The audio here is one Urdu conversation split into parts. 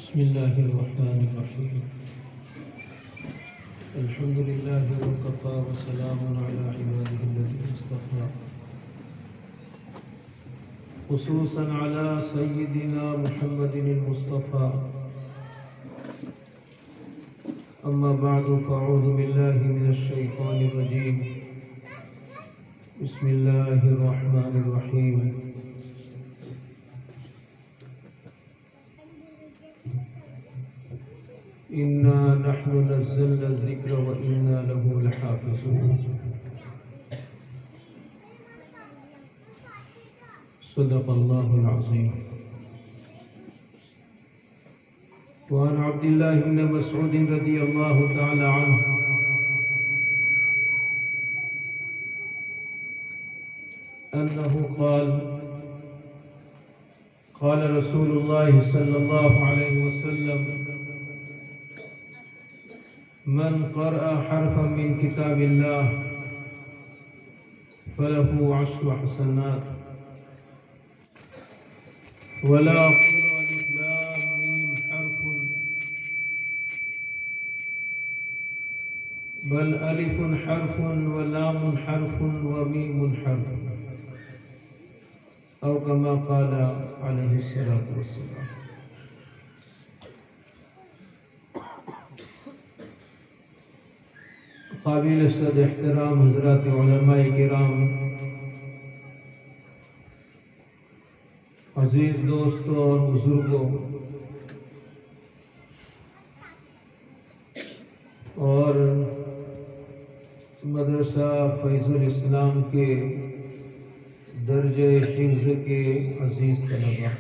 بسم الله الرحمن الرحيم. الحمد لله وكفى وسلام على عباده الذين اصطفى، خصوصا على سيدنا محمد المصطفى. أما بعد فأعوذ بالله من الشيطان الرجيم. بسم الله الرحمن الرحيم. إنا نحن نزلنا الذكر وإنا له لحافظون. صدق الله العظيم. وعن عبد الله بن مسعود رضي الله تعالى عنه أنه قال: قال رسول الله صلى الله عليه وسلم: من قرأ حرفا من كتاب الله فله 10 حسنات، ولا أقول ألف لام ميم حرف، بل ألف حرف ولام حرف وميم حرف، أو كما قال عليه الصلاة والسلام. قابل صد احترام حضرات علماء کرام، عزیز دوستوں اور بزرگوں، اور مدرسہ فیض الاسلام کے درجہ حفظ کے عزیز طلباء،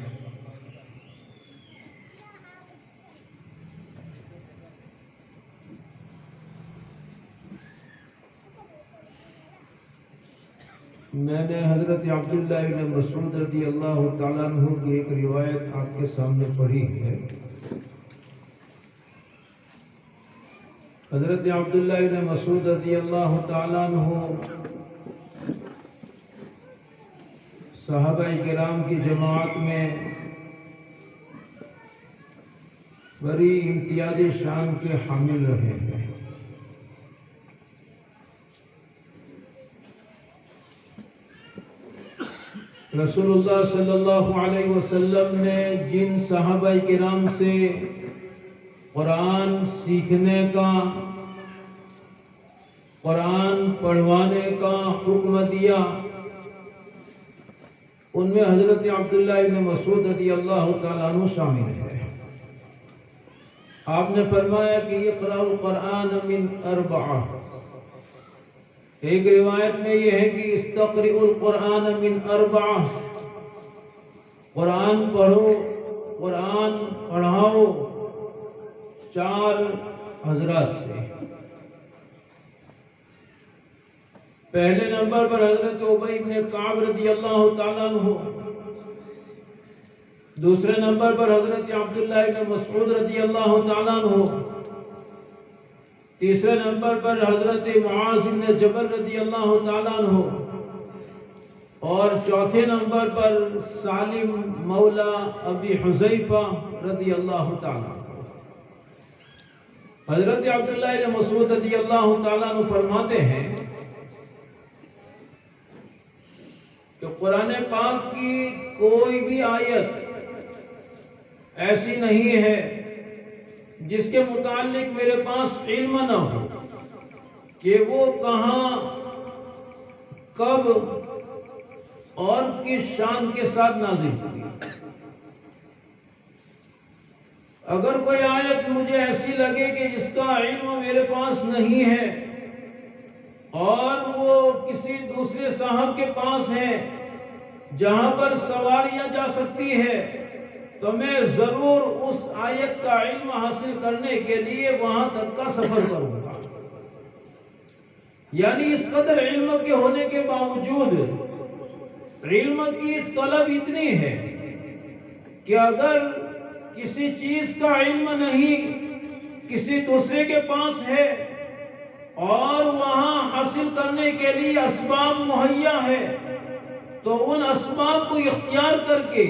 میں نے حضرت عبداللہ بن مسعود رضی اللہ تعالیٰ عنہ کی ایک روایت آپ کے سامنے پڑھی ہے. حضرت عبداللہ بن مسعود رضی اللہ تعالیٰ عنہ صحابہ کرام کی جماعت میں بڑی امتیازی شان کے حامل رہے ہیں. رسول اللہ صلی اللہ علیہ وسلم نے جن صحابہ کرام سے قرآن سیکھنے کا، قرآن پڑھوانے کا حکم دیا، ان میں حضرت عبداللہ بن مسعود رضی اللہ تعالیٰ عنہ شامل ہے. آپ نے فرمایا کہ اقرأوا القرآن من 4. ایک روایت میں یہ ہے کہ استقرئوا القرآن من 4. قرآن پڑھو، قرآن پڑھاؤ 4 حضرات سے. پہلے نمبر پر حضرت ابی بن کعب رضی اللہ تعالیٰ عنہ، دوسرے نمبر پر حضرت عبداللہ بن مسعود رضی اللہ تعالیٰ عنہ، تیسرے نمبر پر حضرت معاذ بن جبل رضی اللہ تعالیٰ عنہ، اور چوتھے نمبر پر سالم مولا ابی حذیفہ رضی اللہ تعالیٰ عنہ. حضرت عبداللہ بن مسعود رضی اللہ تعالیٰ عنہ فرماتے ہیں کہ قرآن پاک کی کوئی بھی آیت ایسی نہیں ہے جس کے متعلق میرے پاس علم نہ ہو کہ وہ کہاں، کب اور کس شان کے ساتھ نازل ہوئی. اگر کوئی آیت مجھے ایسی لگے کہ جس کا علم میرے پاس نہیں ہے اور وہ کسی دوسرے صاحب کے پاس ہے جہاں پر سواریاں جا سکتی ہے، تو میں ضرور اس آیت کا علم حاصل کرنے کے لیے وہاں تک کا سفر کروں گا. یعنی اس قدر علم کے ہونے کے باوجود علم کی طلب اتنی ہے کہ اگر کسی چیز کا علم نہیں، کسی دوسرے کے پاس ہے اور وہاں حاصل کرنے کے لیے اسباب مہیا ہے، تو ان اسباب کو اختیار کر کے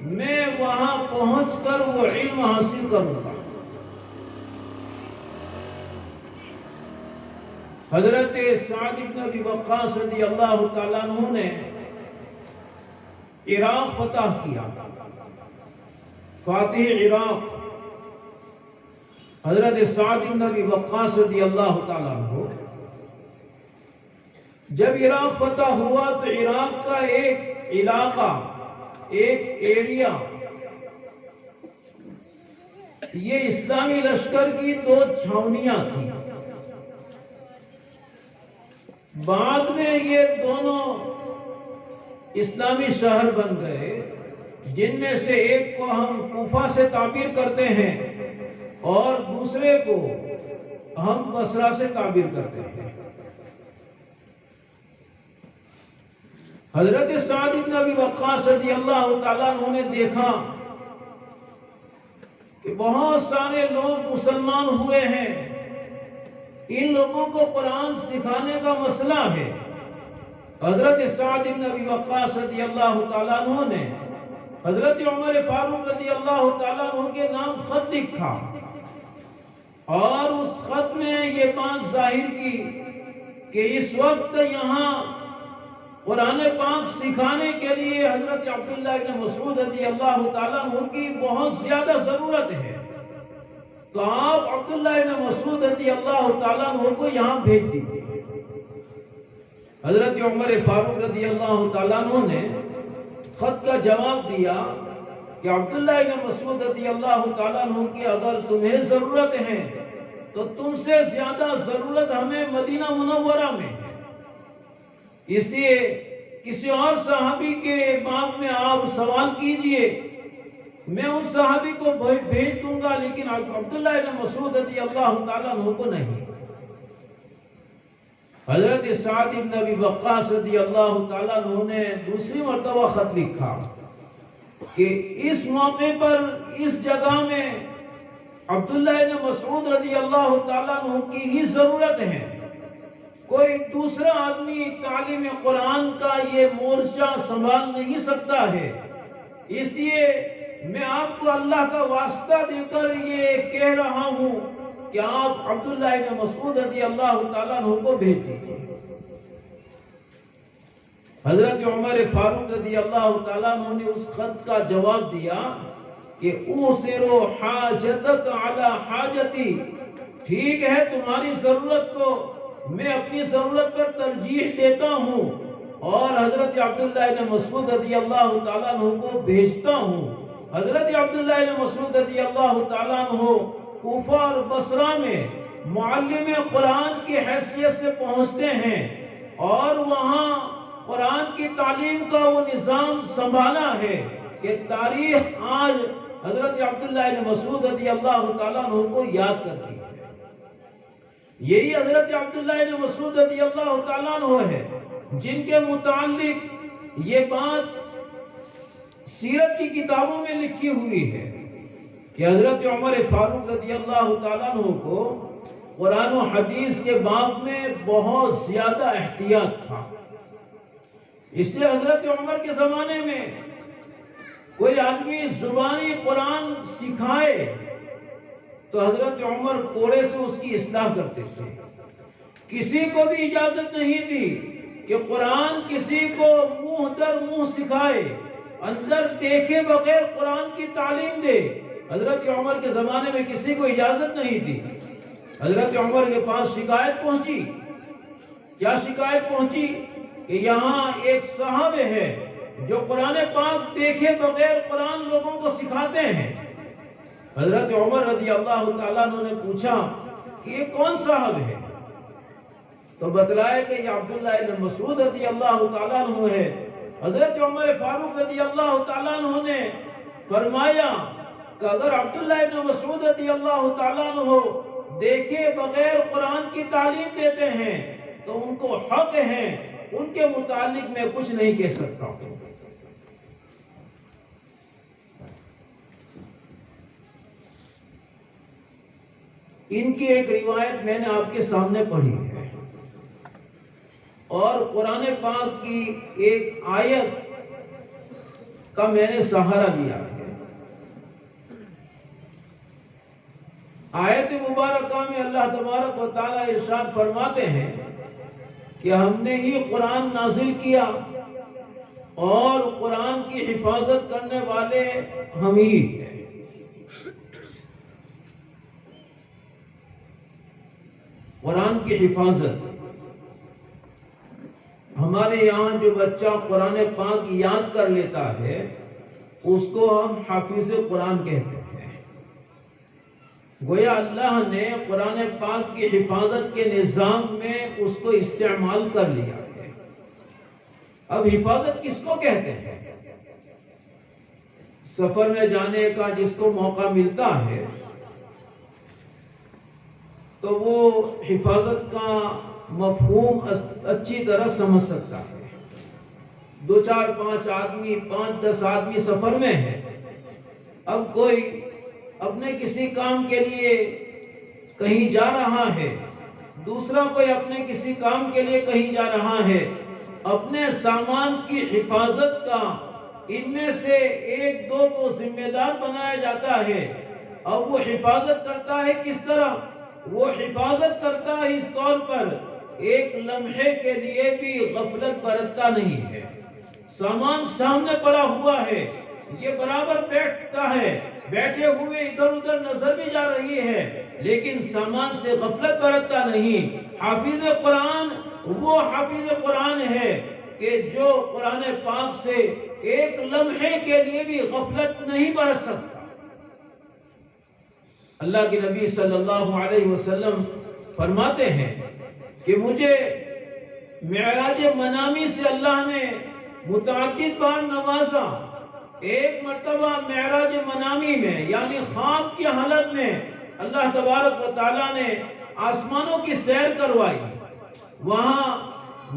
میں وہاں پہنچ کر وہ علم حاصل کروں گا۔ حضرت سعد بن ابی وقاص رضی اللہ تعالیٰ عنہ نے عراق فتح کیا، فاتح عراق حضرت سعد بن ابی وقاص رضی اللہ تعالیٰ عنہ۔ جب عراق فتح ہوا تو عراق کا ایک علاقہ، ایک ایریا، یہ اسلامی لشکر کی 2 چھاونیاں تھیں۔ بعد میں یہ دونوں اسلامی شہر بن گئے، جن میں سے ایک کو ہم کوفہ سے تعبیر کرتے ہیں اور دوسرے کو ہم بصرہ سے تعبیر کرتے ہیں۔ حضرت سعد بن ابی وقاص رضی اللہ تعالیٰ عنہ نے دیکھا کہ بہت سارے لوگ مسلمان ہوئے ہیں، ان لوگوں کو قرآن سکھانے کا مسئلہ ہے۔ حضرت سعد بن ابی وقاص رضی اللہ تعالیٰ عنہ نے حضرت عمر فاروق رضی اللہ تعالیٰ عنہ کے نام خط لکھا اور اس خط میں یہ بات ظاہر کی کہ اس وقت یہاں قرآن پاک سکھانے کے لیے حضرت عبداللہ بن مسعود رضی اللہ تعالیٰ عنہ کی بہت زیادہ ضرورت ہے، تو آپ عبداللہ بن مسعود رضی اللہ تعالیٰ عنہ کو یہاں بھیج دیجیے۔ حضرت عمر فاروق رضی اللہ تعالیٰ عنہ نے خط کا جواب دیا کہ عبداللہ بن مسعود رضی اللہ تعالیٰ عنہ کی اگر تمہیں ضرورت ہے تو تم سے زیادہ ضرورت ہمیں مدینہ منورہ میں ہے، اس لیے کسی اور صحابی کے باب میں آپ سوال کیجئے، میں ان صحابی کو بھیج دوں گا، لیکن عبداللہ بن مسعود رضی اللہ تعالیٰ عنہ کو نہیں۔ حضرت سعد بن ابی وقاص رضی اللہ تعالیٰ عنہ نے دوسری مرتبہ خط لکھا کہ اس موقع پر اس جگہ میں عبداللہ بن مسعود رضی اللہ تعالیٰ عنہ کی ہی ضرورت ہے، کوئی دوسرا آدمی تعلیم قرآن کا یہ مورچہ سنبھال نہیں سکتا ہے، اس لیے میں آپ کو اللہ کا واسطہ دے کر یہ کہہ رہا ہوں کہ آپ عبداللہ بن مسعود رضی اللہ تعالیٰ عنہ کو بھیج دیجیے۔ حضرت عمر فاروق رضی اللہ تعالیٰ عنہ نے اس خط کا جواب دیا کہ اوثر حاجتک علی حاجتی، ٹھیک ہے تمہاری ضرورت کو میں اپنی ضرورت پر ترجیح دیتا ہوں اور حضرت عبداللہ بن مسعود رضی اللہ تعالیٰ عنہ کو بھیجتا ہوں۔ حضرت عبداللہ بن مسعود رضی اللہ تعالیٰ عنہ کوفہ اور بصرہ میں معلم قرآن کی حیثیت سے پہنچتے ہیں اور وہاں قرآن کی تعلیم کا وہ نظام سنبھالا ہے کہ تاریخ آج حضرت عبداللہ بن مسعود رضی اللہ تعالیٰ عنہ کو یاد کرتی ہے۔ یہی حضرت عبداللہ بن مسعود رضی اللہ تعالیٰ عنہ ہے جن کے متعلق یہ بات سیرت کی کتابوں میں لکھی ہوئی ہے کہ حضرت عمر فاروق رضی اللہ تعالیٰ عنہ کو قرآن و حدیث کے باب میں بہت زیادہ احتیاط تھا، اس لیے حضرت عمر کے زمانے میں کوئی آدمی زبانی قرآن سکھائے تو حضرت عمر کوڑے سے اس کی اصلاح کرتے تھے۔ کسی کو بھی اجازت نہیں تھی کہ قرآن کسی کو منہ در منہ سکھائے، اندر دیکھے بغیر قرآن کی تعلیم دے۔ حضرت عمر کے زمانے میں کسی کو اجازت نہیں تھی۔ حضرت عمر کے پاس شکایت پہنچی، کیا شکایت پہنچی کہ یہاں ایک صاحب ہے جو قرآن پاک دیکھے بغیر قرآن لوگوں کو سکھاتے ہیں۔ حضرت عمر رضی اللہ تعالیٰ عنہ نے پوچھا کہ یہ کون صاحب ہے؟ تو بتلایا کہ یہ عبداللہ بن مسعود رضی اللہ تعالیٰ عنہ ہے۔ حضرت عمر فاروق رضی اللہ تعالیٰ عنہ نے فرمایا کہ اگر عبداللہ بن مسعود رضی اللہ تعالیٰ عنہ دیکھے بغیر قرآن کی تعلیم دیتے ہیں تو ان کو حق ہے، ان کے متعلق میں کچھ نہیں کہہ سکتا ہوں۔ ان کی ایک روایت میں نے آپ کے سامنے پڑھی ہے اور قرآن پاک کی ایک آیت کا میں نے سہارا لیا ہے۔ آیت مبارکہ میں اللہ تبارک و تعالی ارشاد فرماتے ہیں کہ ہم نے ہی قرآن نازل کیا اور قرآن کی حفاظت کرنے والے ہم ہی ہیں۔ قرآن کی حفاظت، ہمارے یہاں جو بچہ قرآن پاک یاد کر لیتا ہے اس کو ہم حافظ قرآن کہتے ہیں۔ گویا اللہ نے قرآن پاک کی حفاظت کے نظام میں اس کو استعمال کر لیا ہے۔ اب حفاظت کس کو کہتے ہیں؟ سفر میں جانے کا جس کو موقع ملتا ہے تو وہ حفاظت کا مفہوم اچھی طرح سمجھ سکتا ہے۔ 2 4 5 آدمی 5 10 آدمی سفر میں ہے، اب کوئی اپنے کسی کام کے لیے کہیں جا رہا ہے، دوسرا کوئی اپنے کسی کام کے لیے کہیں جا رہا ہے، اپنے سامان کی حفاظت کا ان میں سے 1 2 کو ذمہ دار بنایا جاتا ہے۔ اب وہ حفاظت کرتا ہے کس طرح؟ وہ حفاظت کرتا ہے اس طور پر ایک لمحے کے لیے بھی غفلت برتتا نہیں ہے۔ سامان سامنے پڑا ہوا ہے، یہ برابر بیٹھتا ہے، بیٹھے ہوئے ادھر ادھر نظر بھی جا رہی ہے لیکن سامان سے غفلت برتتا نہیں۔ حافظ قرآن وہ حافظ قرآن ہے کہ جو قرآن پاک سے ایک لمحے کے لیے بھی غفلت نہیں برت سکتا۔ اللہ کے نبی صلی اللہ علیہ وسلم فرماتے ہیں کہ مجھے معراج منامی سے اللہ نے متعدد بار نوازا۔ ایک مرتبہ معراج منامی میں یعنی خواب کی حالت میں اللہ تبارک و تعالیٰ نے آسمانوں کی سیر کروائی، وہاں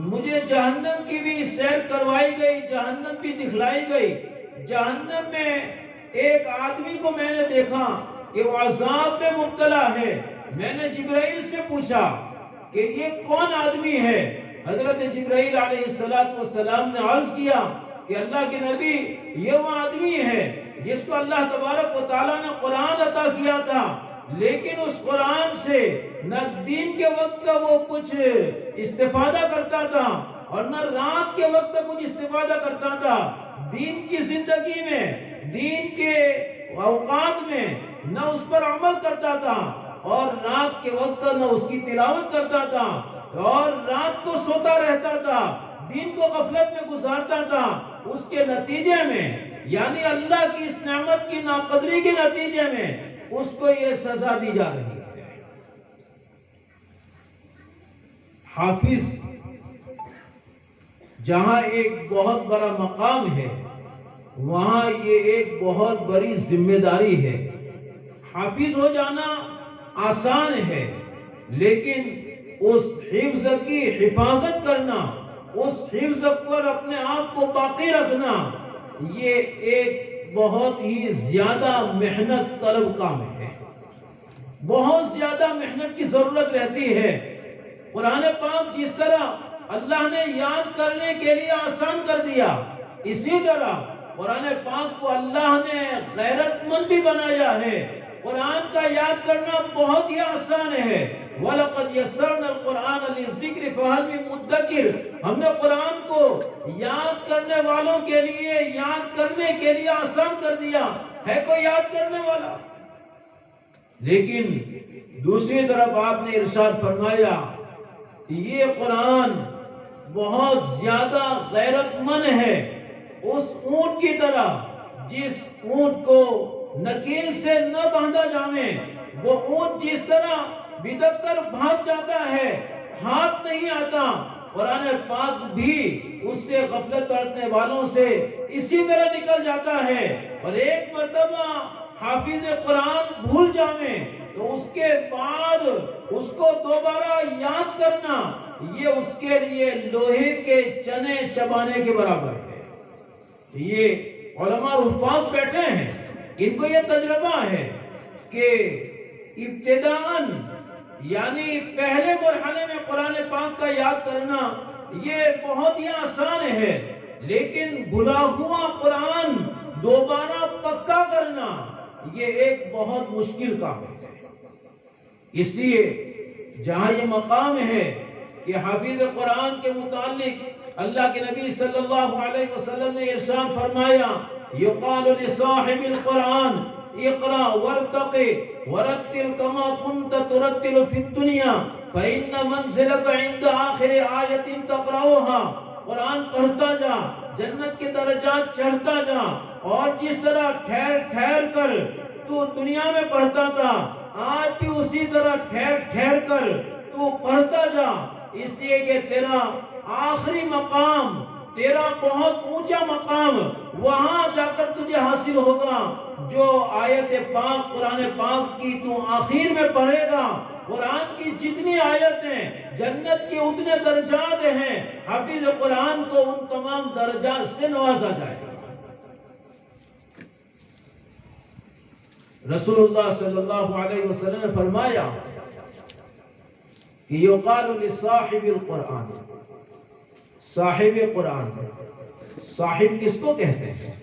مجھے جہنم کی بھی سیر کروائی گئی، جہنم بھی دکھلائی گئی۔ جہنم میں ایک آدمی کو میں نے دیکھا کہ وہ عذاب میں مبتلا ہے۔ میں نے جبرائیل سے پوچھا کہ یہ کون آدمی ہے؟ حضرت جبرائیل علیہ السلام نے عرض کیا کہ اللہ کے نبی یہ وہ آدمی ہے جس کو اللہ تبارک و تعالیٰ نے قرآن عطا کیا تھا، لیکن اس قرآن سے نہ دین کے وقت وہ کچھ استفادہ کرتا تھا اور نہ رات کے وقت کچھ استفادہ کرتا تھا۔ دین کی زندگی میں، دین کے اوقات میں نہ اس پر عمل کرتا تھا اور رات کے وقت نہ اس کی تلاوت کرتا تھا اور رات کو سوتا رہتا تھا، دن کو غفلت میں گزارتا تھا۔ اس کے نتیجے میں یعنی اللہ کی اس نعمت کی ناقدری کے نتیجے میں اس کو یہ سزا دی جا رہی ہے۔ حافظ جہاں ایک بہت بڑا مقام ہے وہاں یہ ایک بہت بڑی ذمہ داری ہے۔ حافظ ہو جانا آسان ہے لیکن اس حفظ کی حفاظت کرنا، اس حفظ پر اپنے آپ کو باقی رکھنا، یہ ایک بہت ہی زیادہ محنت طلب کام ہے، بہت زیادہ محنت کی ضرورت رہتی ہے۔ قرآن پاک جس طرح اللہ نے یاد کرنے کے لیے آسان کر دیا، اسی طرح قرآن پاک کو اللہ نے غیرت مند بھی بنایا ہے۔ قرآن کا یاد کرنا بہت ہی آسان ہے۔ وَلَقَدْ يَسَّرْنَا الْقُرْآنَ لِلذِّكْرِ فَهَلْ مِن مُدَّكِرٍ، ہم نے قرآن کو یاد کرنے والوں کے لیے یاد کرنے کے لیے آسان کر دیا، ہے کوئی یاد کرنے والا؟ لیکن دوسری طرف آپ نے ارشاد فرمایا یہ قرآن بہت زیادہ غیرت مند ہے، اس اونٹ کی طرح جس اونٹ کو نکیل سے نہ باندھا جائے، وہ اونٹ جس طرح بدک کر بھاگ جاتا ہے، ہاتھ نہیں آتا، قرآن پاک بھی اس سے غفلت برتنے والوں سے اسی طرح نکل جاتا ہے۔ اور ایک مرتبہ حافظ قرآن بھول جائے تو اس کے بعد اس کو دوبارہ یاد کرنا یہ اس کے لیے لوہے کے چنے چبانے کے برابر ہے۔ یہ علماء حفاظ بیٹھے ہیں، ان کو یہ تجربہ ہے کہ ابتداءً یعنی پہلے مرحلے میں قرآن پاک کا یاد کرنا یہ بہت ہی آسان ہے، لیکن بھلا ہوا قرآن دوبارہ پکا کرنا یہ ایک بہت مشکل کام ہے۔ اس لیے جہاں یہ مقام ہے کہ حافظ قرآن کے متعلق اللہ کے نبی صلی اللہ علیہ وسلم نے ارشاد فرمایا، یقال لصاحب القرآن اقرا وارتق ورتل كما كنت ترتل في الدنيا فإن منزلك عند آخر آیت تقرأها۔ قرآن پڑھتا جا، جنت کے درجات چڑھتا جا، اور جس طرح ٹھہر ٹھہر کر تو دنیا میں پڑھتا تھا، آج بھی اسی طرح ٹھہر ٹھہر کر تو پڑھتا جا، اس لیے کہ تیرا آخری مقام، تیرا بہت اونچا مقام وہاں جا کر تجھے حاصل ہوگا۔ جو آیت پاک قرآن پاک کی تو آخر میں پڑھے گا، قرآن کی جتنی آیتیں جنت کے اتنے درجات ہیں، حافظ قرآن کو ان تمام درجات سے نوازا جائے گا۔ رسول اللہ صلی اللہ علیہ وسلم نے فرمایا کہ یقال لصاحب القرآن، صاحب قرآن، صاحب کس کو کہتے ہیں؟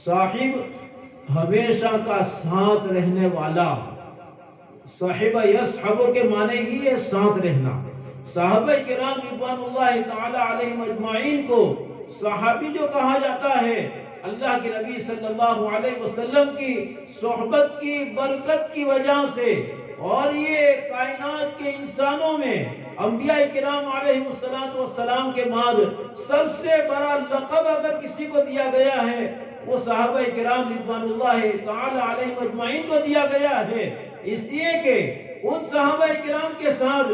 صاحب ہمیشہ کا ساتھ رہنے والا۔ صاحب یصحب کے معنی ہی ہے ساتھ رہنا۔ صحابہ کرام رضوان اللہ تعالی علیہم اجمعین کو صحابی جو کہا جاتا ہے، اللہ کے نبی صلی اللہ علیہ وسلم کی صحبت کی برکت کی وجہ سے، اور یہ کائنات کے انسانوں میں انبیاء کرام علیہ السلام کے بعد سب سے بڑا لقب اگر کسی کو دیا گیا ہے وہ صحابہ کرام رضوان اللہ تعالی علیہ اجمعین کو دیا گیا ہے، اس لیے کہ ان صحابہ کرام کے ساتھ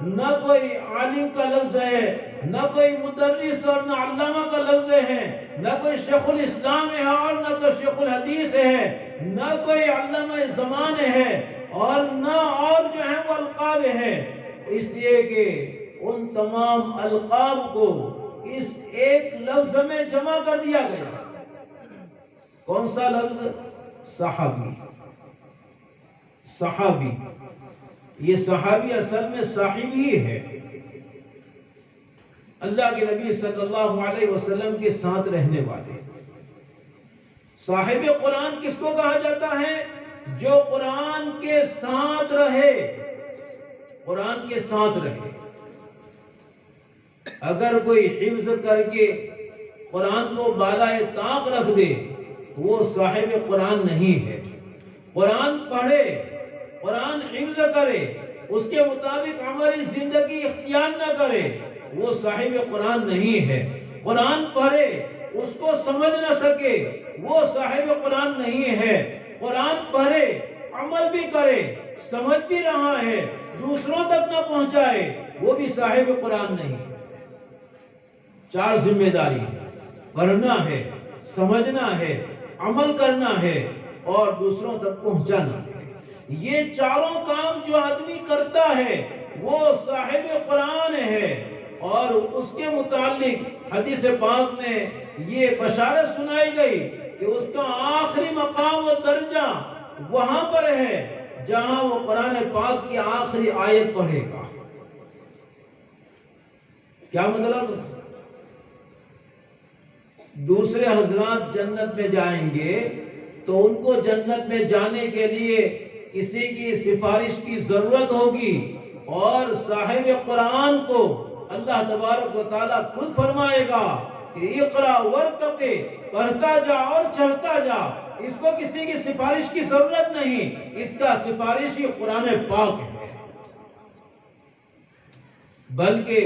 نہ کوئی عالم کا لفظ ہے، نہ کوئی مدرس اور نہ علامہ کا لفظ ہے، نہ کوئی شیخ الاسلام ہے اور نہ کوئی شیخ الحدیث ہے، نہ کوئی علامہ زمان ہے، اور نہ اور جو ہیں وہ القاب ہیں، اس لیے کہ ان تمام القاب کو اس ایک لفظ میں جمع کر دیا گیا۔ کون سا لفظ؟ صحابی۔ صحابی، یہ صحابی اصل میں صاحب ہی ہے، اللہ کے نبی صلی اللہ علیہ وسلم کے ساتھ رہنے والے۔ صاحب قرآن کس کو کہا جاتا ہے؟ جو قرآن کے ساتھ رہے، قرآن کے ساتھ رہے۔ اگر کوئی حفظ کر کے قرآن کو بالائے طاق رکھ دے تو وہ صاحب قرآن نہیں ہے۔ قرآن پڑھے، قرآن حفظ کرے، اس کے مطابق عملی زندگی اختیار نہ کرے، وہ صاحب قرآن نہیں ہے۔ قرآن پڑھے، اس کو سمجھ نہ سکے، وہ صاحب قرآن نہیں ہے۔ قرآن پڑھے، عمل بھی کرے، سمجھ بھی رہا ہے، دوسروں تک نہ پہنچائے، وہ بھی صاحب قرآن نہیں ہے۔ چار ذمہ داری ہے، پڑھنا ہے، سمجھنا ہے، عمل کرنا ہے اور دوسروں تک پہنچانا ہے۔ یہ چاروں کام جو آدمی کرتا ہے وہ صاحب قرآن ہے، اور اس کے متعلق حدیث پاک میں یہ بشارت سنائی گئی کہ اس کا آخری مقام و درجہ وہاں پر ہے جہاں وہ قرآن پاک کی آخری آیت پڑھے گا۔ کیا مطلب؟ دوسرے حضرات جنت میں جائیں گے تو ان کو جنت میں جانے کے لیے کسی کی سفارش کی ضرورت ہوگی، اور صاحب قرآن کو اللہ تبارک و تعالیٰ خود فرمائے گا کہ اقرا ورتق، پڑھتا جا اور چڑھتا جا۔ اس کو کسی کی سفارش کی ضرورت نہیں، اس کا سفارشی قرآن پاک ہے۔ بلکہ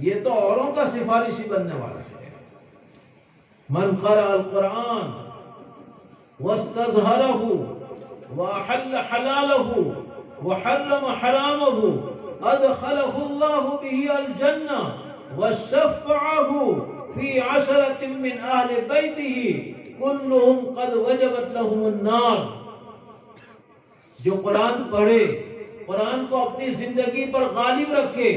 یہ تو اوروں کا سفارشی بننے والا ہے۔ من قرأ القرآن واستظهره وأحل حلاله وحرم حرامه أدخله الله به الجنة وشفعه في 10 من أهل بيته كلهم قد وجبت لهم النار۔ جو قرآن پڑھے، قرآن کو اپنی زندگی پر غالب رکھے،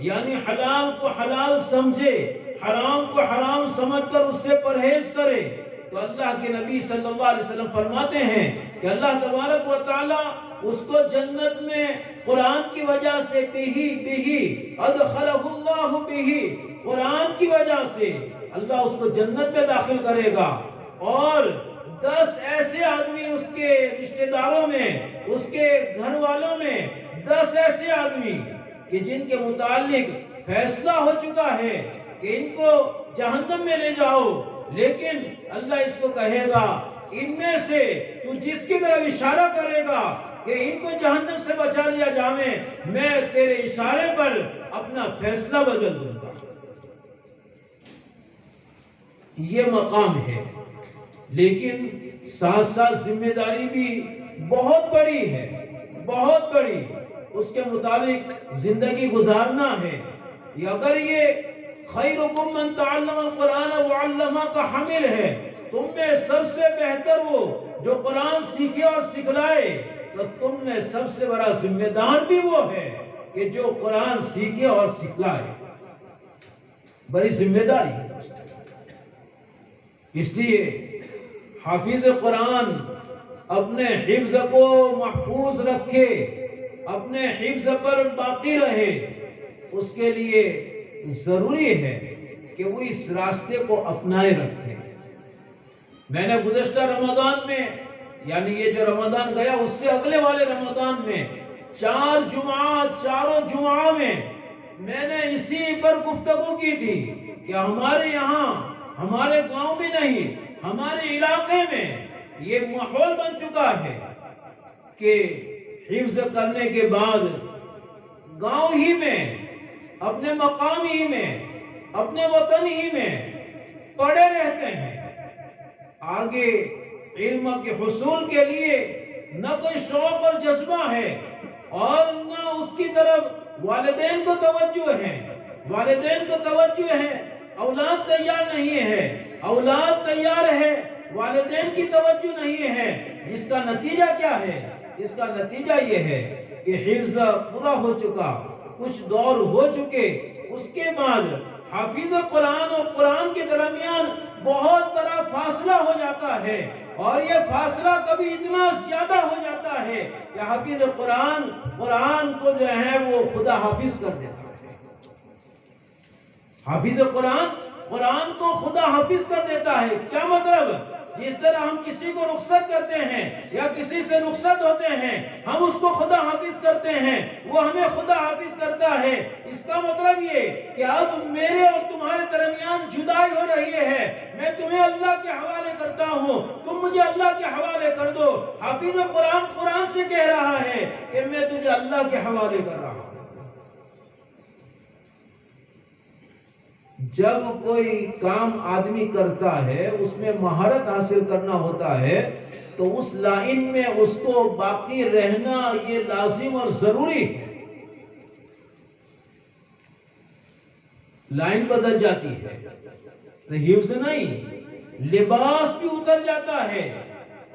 یعنی حلال کو حلال سمجھے، حرام کو حرام سمجھ کر اس سے پرہیز کرے، تو اللہ کے نبی صلی اللہ علیہ وسلم فرماتے ہیں کہ اللہ تبارک و تعالیٰ اس کو جنت میں قرآن کی وجہ سے بہی ادخلہ اللہ بہی، قرآن کی وجہ سے اللہ اس کو جنت میں داخل کرے گا، اور 10 ایسے آدمی اس کے رشتہ داروں میں، اس کے گھر والوں میں 10 ایسے آدمی کہ جن کے متعلق فیصلہ ہو چکا ہے کہ ان کو جہنم میں لے جاؤ، لیکن اللہ اس کو کہے گا ان میں سے تو جس کی طرف اشارہ کرے گا کہ ان کو جہنم سے بچا لیا جائے، میں تیرے اشارے پر اپنا فیصلہ بدل دوں گا۔ یہ مقام ہے، لیکن ساتھ ساتھ ذمہ داری بھی بہت بڑی ہے، بہت بڑی۔ اس کے مطابق زندگی گزارنا ہے۔ اگر یہ خیرکم من تعلم القرآن وعلمہ کا حامل ہے، تم میں سب سے بہتر وہ جو قرآن سیکھے اور سکھلائے، تو تم میں سب سے بڑا ذمہ دار بھی وہ ہے کہ جو قرآن سیکھے اور سکھلائے۔ بڑی ذمہ داری ہے۔ اس لیے حافظ قرآن اپنے حفظ کو محفوظ رکھے، اپنے حفظ پر باقی رہے، اس کے لیے ضروری ہے کہ وہ اس راستے کو اپنائے رکھے۔ میں نے گزشتہ رمضان میں، یعنی یہ جو رمضان گیا اس سے اگلے والے رمضان میں 4 جمعہ، چاروں جمعہ میں نے اسی پر گفتگو کی تھی کہ ہمارے یہاں، ہمارے گاؤں میں نہیں، ہمارے علاقے میں یہ ماحول بن چکا ہے کہ حفظ کرنے کے بعد گاؤں ہی میں، اپنے مقام ہی میں، اپنے وطن ہی میں پڑے رہتے ہیں۔ آگے علم کے حصول کے لیے نہ کوئی شوق اور جذبہ ہے، اور نہ اس کی طرف والدین کو توجہ ہے، والدین کو توجہ ہے، اولاد تیار نہیں ہے، اولاد تیار ہے، والدین کی توجہ نہیں ہے۔ اس کا نتیجہ کیا ہے؟ اس کا نتیجہ یہ ہے کہ حفظ پورا ہو چکا، کچھ دور ہو چکے، اس کے بعد حافظ قرآن اور قرآن کے درمیان بہت بڑا فاصلہ ہو جاتا ہے، اور یہ فاصلہ کبھی اتنا زیادہ ہو جاتا ہے کہ حافظ قرآن کو جو ہے وہ خدا حافظ کر دیتا ہے۔ حافظ قرآن کو خدا حافظ کر دیتا ہے۔ کیا مطلب؟ جس طرح ہم کسی کو رخصت کرتے ہیں یا کسی سے رخصت ہوتے ہیں، ہم اس کو خدا حافظ کرتے ہیں، وہ ہمیں خدا حافظ کرتا ہے۔ اس کا مطلب یہ کہ اب میرے اور تمہارے درمیان جدائی ہو رہی ہے، میں تمہیں اللہ کے حوالے کرتا ہوں، تم مجھے اللہ کے حوالے کر دو۔ حافظ قرآن سے کہہ رہا ہے کہ میں تجھے اللہ کے حوالے کر رہا ہوں۔ جب کوئی کام آدمی کرتا ہے، اس میں مہارت حاصل کرنا ہوتا ہے، تو اس لائن میں اس کو باقی رہنا یہ لازم اور ضروری ہے۔ لائن بدل جاتی ہے تو حفظ نہیں، لباس بھی اتر جاتا ہے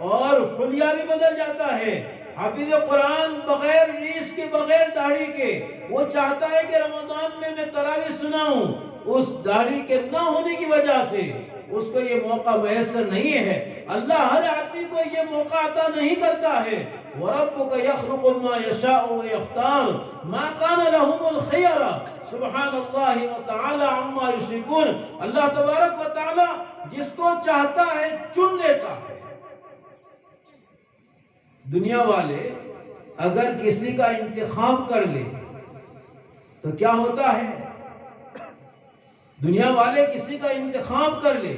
اور حلیہ بھی بدل جاتا ہے۔ حافظ قرآن بغیر ریش کے، بغیر داڑھی کے، وہ چاہتا ہے کہ رمضان میں تراویح سناؤں، اس داڑھی کے نہ ہونے کی وجہ سے اس کو یہ موقع میسر نہیں ہے۔ اللہ ہر آدمی کو یہ موقع عطا نہیں کرتا ہے۔ وَرَبُّكَ يَخْلُقُ مَا يَشَاءُ وَيَخْتَارُ مَا كَانَ لَهُمُ الْخِيَرَةُ سبحان اللہ وتعالی عما یشرکون۔ اللہ تبارک و تعالی جس کو چاہتا ہے چن لیتا ہے۔ دنیا والے اگر کسی کا انتخاب کر لے تو کیا ہوتا ہے؟ دنیا والے کسی کا انتخاب کر لے،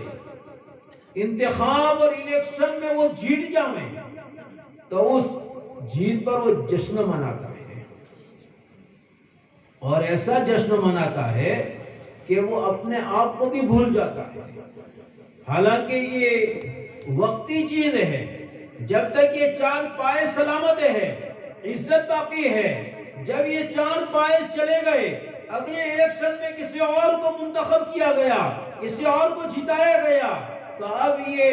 انتخاب اور الیکشن میں وہ جیت جائیں، تو اس جیت پر وہ جشن مناتا ہے، اور ایسا جشن مناتا ہے کہ وہ اپنے آپ کو بھی بھول جاتا ہے۔ حالانکہ یہ وقتی چیز ہے، جب تک یہ 4 پائے سلامت ہے، عزت باقی ہے۔ جب یہ 4 پائے چلے گئے، اگلے الیکشن میں کسی اور کو منتخب کیا گیا، کسی اور کو جتایا گیا، تو اب یہ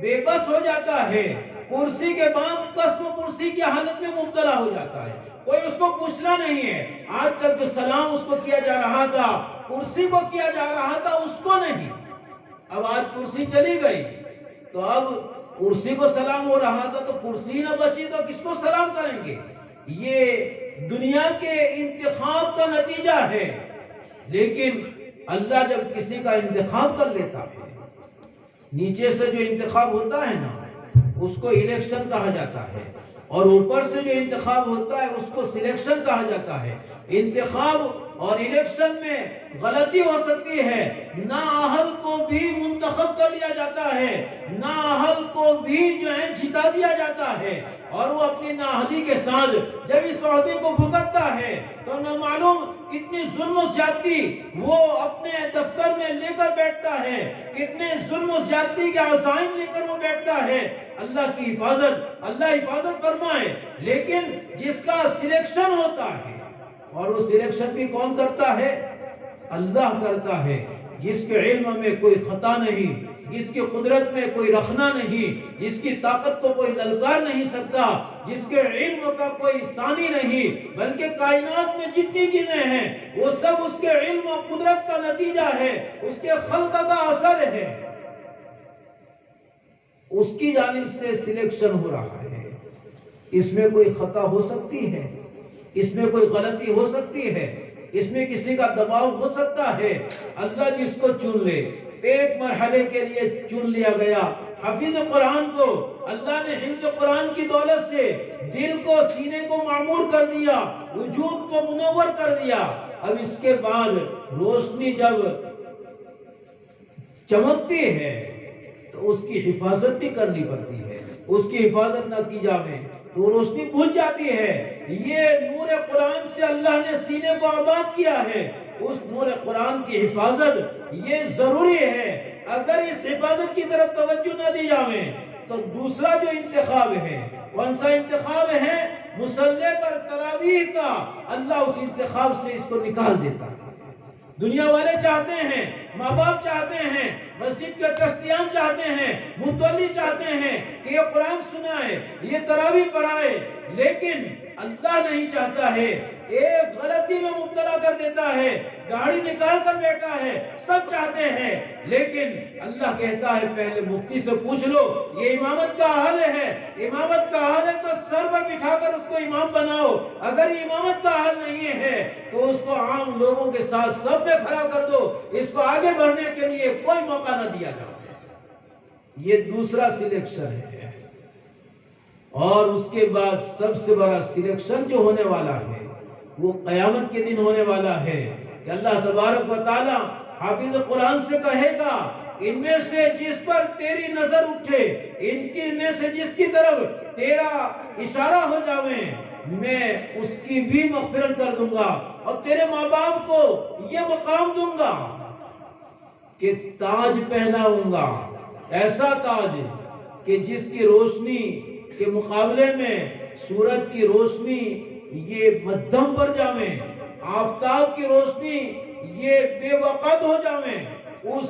بے بس ہو جاتا ہے، کرسی کے بعد قسم کرسی کی حالت میں مبتلا ہو جاتا ہے۔ کوئی اس کو پوچھنا نہیں ہے۔ آج تک جو سلام اس کو کیا جا رہا تھا، کرسی کو کیا جا رہا تھا، اس کو نہیں۔ اب آج کرسی چلی گئی تو اب کرسی کو سلام ہو رہا تھا، تو کرسی نہ بچی تو کس کو سلام کریں گے؟ یہ دنیا کے انتخاب کا نتیجہ ہے۔ لیکن اللہ جب کسی کا انتخاب کر لیتا ہے، نیچے سے جو انتخاب ہوتا ہے نا اس کو الیکشن کہا جاتا ہے، اور اوپر سے جو انتخاب ہوتا ہے اس کو سلیکشن کہا جاتا ہے۔ انتخاب اور الیکشن میں غلطی ہو سکتی ہے، نااہل کو بھی منتخب کر لیا جاتا ہے، نااہل کو بھی جو ہے جتا دیا جاتا ہے، اور وہ اپنی نااہلی کے ساتھ جب اس عہدے کو بھگتتا ہے تو نہ معلوم کتنی ظلم و زیادتی وہ اپنے دفتر میں لے کر بیٹھتا ہے، کتنے ظلم و زیادتی کے عزائم لے کر وہ بیٹھتا ہے۔ اللہ کی حفاظت، اللہ حفاظت فرمائے۔ لیکن جس کا سلیکشن ہوتا ہے، اور وہ سلیکشن بھی کون کرتا ہے؟ اللہ کرتا ہے، جس کے علم میں کوئی خطا نہیں، جس کی قدرت میں کوئی رخنا نہیں، جس کی طاقت کو کوئی للکار نہیں سکتا، جس کے علم کا کوئی ثانی نہیں، بلکہ کائنات میں جتنی چیزیں ہیں وہ سب اس کے علم و قدرت کا نتیجہ ہے، اس کے خلق کا اثر ہے۔ اس کی جانب سے سلیکشن ہو رہا ہے، اس میں کوئی خطا ہو سکتی ہے، اس میں کوئی غلطی ہو سکتی ہے، اس میں کسی کا دباؤ ہو سکتا ہے۔ اللہ جس کو چن لے، ایک مرحلے کے لیے چن لیا گیا، حفظ قرآن کو اللہ نے حفظ قرآن کی دولت سے دل کو، سینے کو معمور کر دیا، وجود کو منور کر دیا۔ اب اس کے بعد روشنی جب چمکتی ہے تو اس کی حفاظت بھی کرنی پڑتی ہے، اس کی حفاظت نہ کی جائے تو روشنی بجھ جاتی ہے۔ یہ نور قرآن سے اللہ نے سینے کو آباد کیا ہے، اس نور قرآن کی حفاظت یہ ضروری ہے۔ اگر اس حفاظت کی طرف توجہ نہ دی جائے تو دوسرا جو انتخاب ہے، کون سا انتخاب ہے؟ مصلی پر تراویح کا، اللہ اس انتخاب سے اس کو نکال دیتا ہے۔ دنیا والے چاہتے ہیں، ماں باپ چاہتے ہیں، مسجد کے ٹرسٹیان چاہتے ہیں، متولی چاہتے ہیں کہ یہ قرآن سنائے، یہ تراویح پڑھائے، لیکن اللہ نہیں چاہتا ہے، ایک غلطی میں مبتلا کر دیتا ہے، داڑھی نکال کر بیٹھا ہے، سب چاہتے ہیں، لیکن اللہ کہتا ہے پہلے مفتی سے پوچھ لو یہ امامت کا حال ہے، امامت کا حال ہے تو سر پر بٹھا کر اس کو امام بناؤ، اگر یہ امامت کا حال نہیں ہے تو اس کو عام لوگوں کے ساتھ سب میں کھڑا کر دو، اس کو آگے بڑھنے کے لیے کوئی موقع نہ دیا جائے۔ یہ دوسرا سلیکشن ہے۔ اور اس کے بعد سب سے بڑا سلیکشن جو ہونے والا ہے وہ قیامت کے دن ہونے والا ہے کہ اللہ تبارک و تعالی حافظ قرآن سے کہے گا ان میں سے جس پر تیری نظر اٹھے، ان کی میں سے جس کی طرف تیرا اشارہ ہو جاوے، میں اس کی بھی مغفرت کر دوں گا اور تیرے ماں باپ کو یہ مقام دوں گا کہ تاج پہناؤں گا، ایسا تاج کہ جس کی روشنی کے مقابلے میں سورج کی روشنی یہ مدھم پر جاویں، آفتاب کی روشنی یہ بے وقت ہو جاویں، اس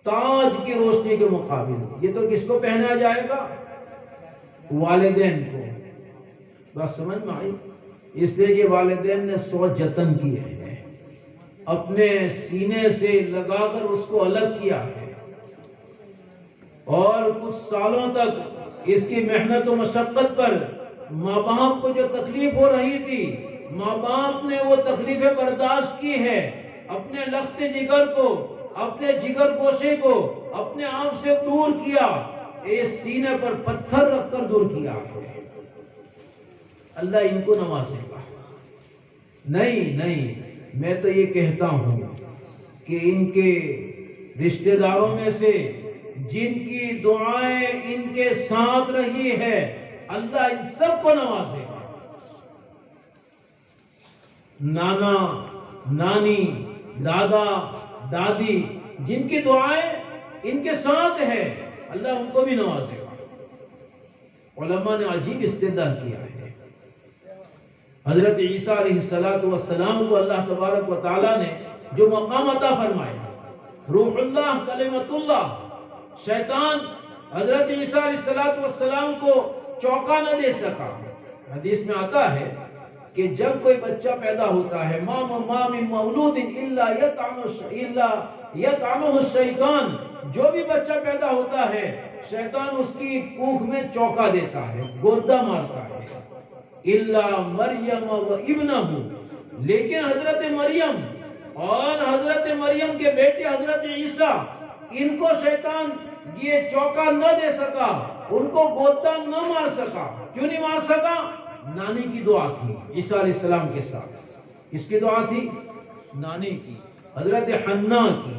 تاج کی روشنی کے مقابل یہ تو کس کو پہنا جائے گا؟ والدین کو۔ بس سمجھ میں آئی؟ اس لیے کہ والدین نے 100 جتن کیے ہیں، اپنے سینے سے لگا کر اس کو الگ کیا ہے، اور کچھ سالوں تک اس کی محنت و مشقت پر ماں باپ کو جو تکلیف ہو رہی تھی، ماں باپ نے وہ تکلیفیں برداشت کی ہے، اپنے لخت جگر کو، اپنے جگر گوشے کو اپنے آپ سے دور کیا، اس سینے پر پتھر رکھ کر دور کیا ہے۔ اللہ ان کو نوازے گا؟ نہیں، میں تو یہ کہتا ہوں کہ ان کے رشتہ داروں میں سے جن کی دعائیں ان کے ساتھ رہی ہے اللہ ان سب کو نوازے گا۔ نانا، نانی، دادا، دادی جن کی دعائیں ان کے ساتھ ہے اللہ ان کو بھی نوازے گا۔ علماء نے عجیب استدلال کیا ہے۔ حضرت عیسیٰ علیہ السلام کو اللہ تبارک و تعالیٰ نے جو مقام عطا فرمایا، روح اللہ، کلمت اللہ، شیطان حضرت عیسیٰ علیہ السلام کو چوکا نہ دے سکا۔ حدیث میں آتا ہے کہ جب کوئی بچہ پیدا ہوتا ہے، ما من مولود الا یطعنہ الشیطان، جو بھی بچہ پیدا ہوتا ہے شیطان اس کی کوکھ میں چوکا دیتا ہے، گودا مارتا ہے۔ الا مریم و ابنہ، لیکن حضرت مریم اور حضرت مریم کے بیٹے حضرت عیسیٰ، ان کو شیطان یہ چوکا نہ دے سکا، ان کو گوتا نہ مار سکا۔ کیوں نہیں مار سکا؟ نانی کی دعا تھی عیسیٰ علیہ السلام کے ساتھ۔ کس کی دعا تھی؟ نانی کی، حضرت حنا کی۔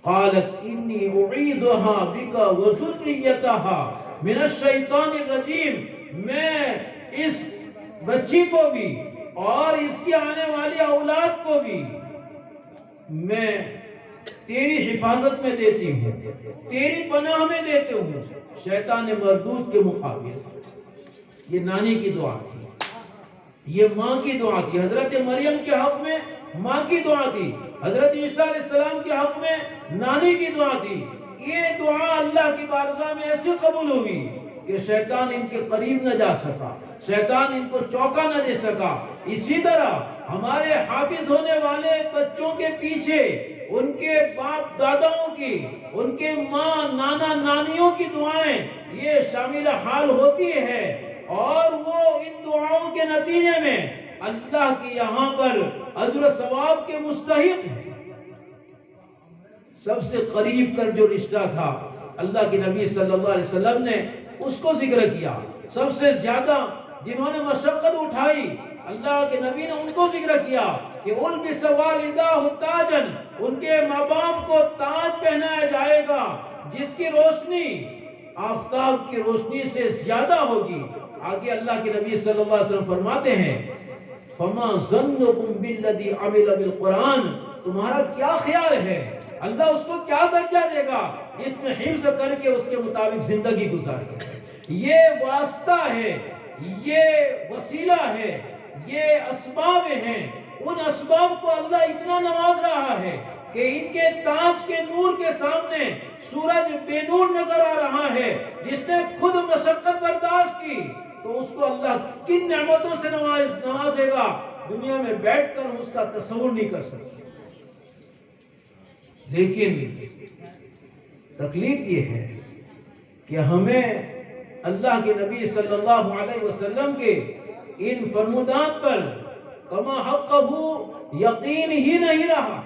قالت انی اعیدها بک وذریتها من الشیطان الرجیم، میں اس بچی کو بھی اور اس کی آنے والی اولاد کو بھی میں تیری حفاظت میں دیتی ہوں، تیری پناہ میں دیتے ہوں شیطان مردود کے مقابل۔ یہ نانی کی دعا تھی، یہ ماں کی دعا تھی۔ حضرت مریم کے حق میں ماں کی دعا تھی، حضرت عیسیٰ علیہ السلام کے حق میں نانی کی دعا تھی۔ یہ دعا اللہ کی بارگاہ میں ایسے قبول ہوگی کہ شیطان ان کے قریب نہ جا سکا، شیطان ان کو چوکا نہ دے سکا۔ اسی طرح ہمارے حافظ ہونے والے بچوں کے پیچھے ان کے باپ داداؤں کی، ان کے ماں نانا نانیوں کی دعائیں یہ شامل حال ہوتی ہے، اور وہ ان دعاؤں کے نتیجے میں اللہ کی یہاں پر اجر و ثواب کے مستحق ہیں۔ سب سے قریب تر جو رشتہ تھا اللہ کے نبی صلی اللہ علیہ وسلم نے اس کو ذکر کیا۔ سب سے زیادہ جنہوں نے مشقت اٹھائی اللہ کے نبی نے ان کو ذکر کیا کہ البس والداہ تاجن، ان کے ماں باپ کو تاج پہنایا جائے گا جس کی روشنی آفتاب کی روشنی سے زیادہ ہوگی۔ آگے اللہ کے نبی صلی اللہ علیہ وسلم فرماتے ہیں فما ظنکم بالذی عمل بالقرآن، تمہارا کیا خیال ہے اللہ اس کو کیا درجہ دے گا جس نے حفظ کر کے اس کے مطابق زندگی گزاری۔ یہ واسطہ ہے، یہ وسیلہ ہے، یہ اسباب ہیں۔ ان اسباب کو اللہ اتنا نواز رہا ہے کہ ان کے تاج کے نور کے سامنے سورج بے نور نظر آ رہا ہے۔ جس نے خود مشقت برداشت کی تو اس کو اللہ کن نعمتوں سے نوازے گا دنیا میں بیٹھ کر ہم اس کا تصور نہیں کر سکتے۔ لیکن تکلیف یہ ہے کہ ہمیں اللہ کے نبی صلی اللہ علیہ وسلم کے ان فرمودات پر کما حقہ یقین ہی نہیں رہا۔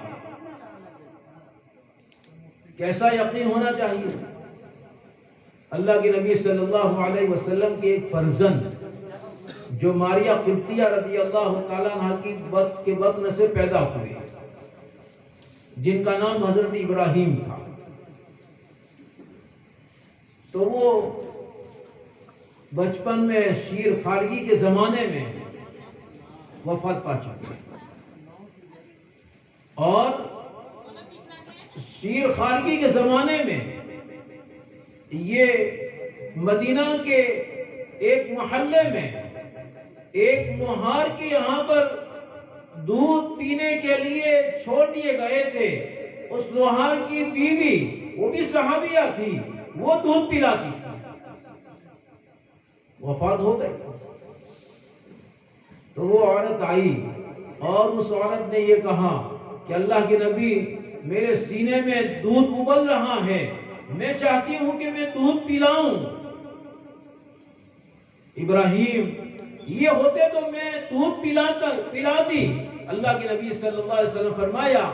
کیسا یقین ہونا چاہیے؟ اللہ کے نبی صلی اللہ علیہ وسلم کے ایک فرزند جو ماریہ قبطیہ رضی اللہ تعالیٰ عنہ کے بطن سے پیدا ہوئے، جن کا نام حضرت ابراہیم تھا، تو وہ بچپن میں شیر خارگی کے زمانے میں وفات پا چکے، اور شیر خارگی کے زمانے میں یہ مدینہ کے ایک محلے میں ایک نوحار کے یہاں پر دودھ پینے کے لیے چھوڑ دیے گئے تھے۔ اس نوحار کی بیوی وہ بھی صحابیہ تھی، وہ دودھ پلاتی تھی، وفات ہو گئی۔ تو وہ عورت آئی اور اس عورت نے یہ کہا کہ اللہ کے نبی میرے سینے میں دودھ ابل رہا ہے، میں چاہتی ہوں کہ میں دودھ پلاؤں۔ ابراہیم یہ ہوتے تو میں دودھ پلاتی۔ اللہ کے نبی صلی اللہ علیہ وسلم فرمایا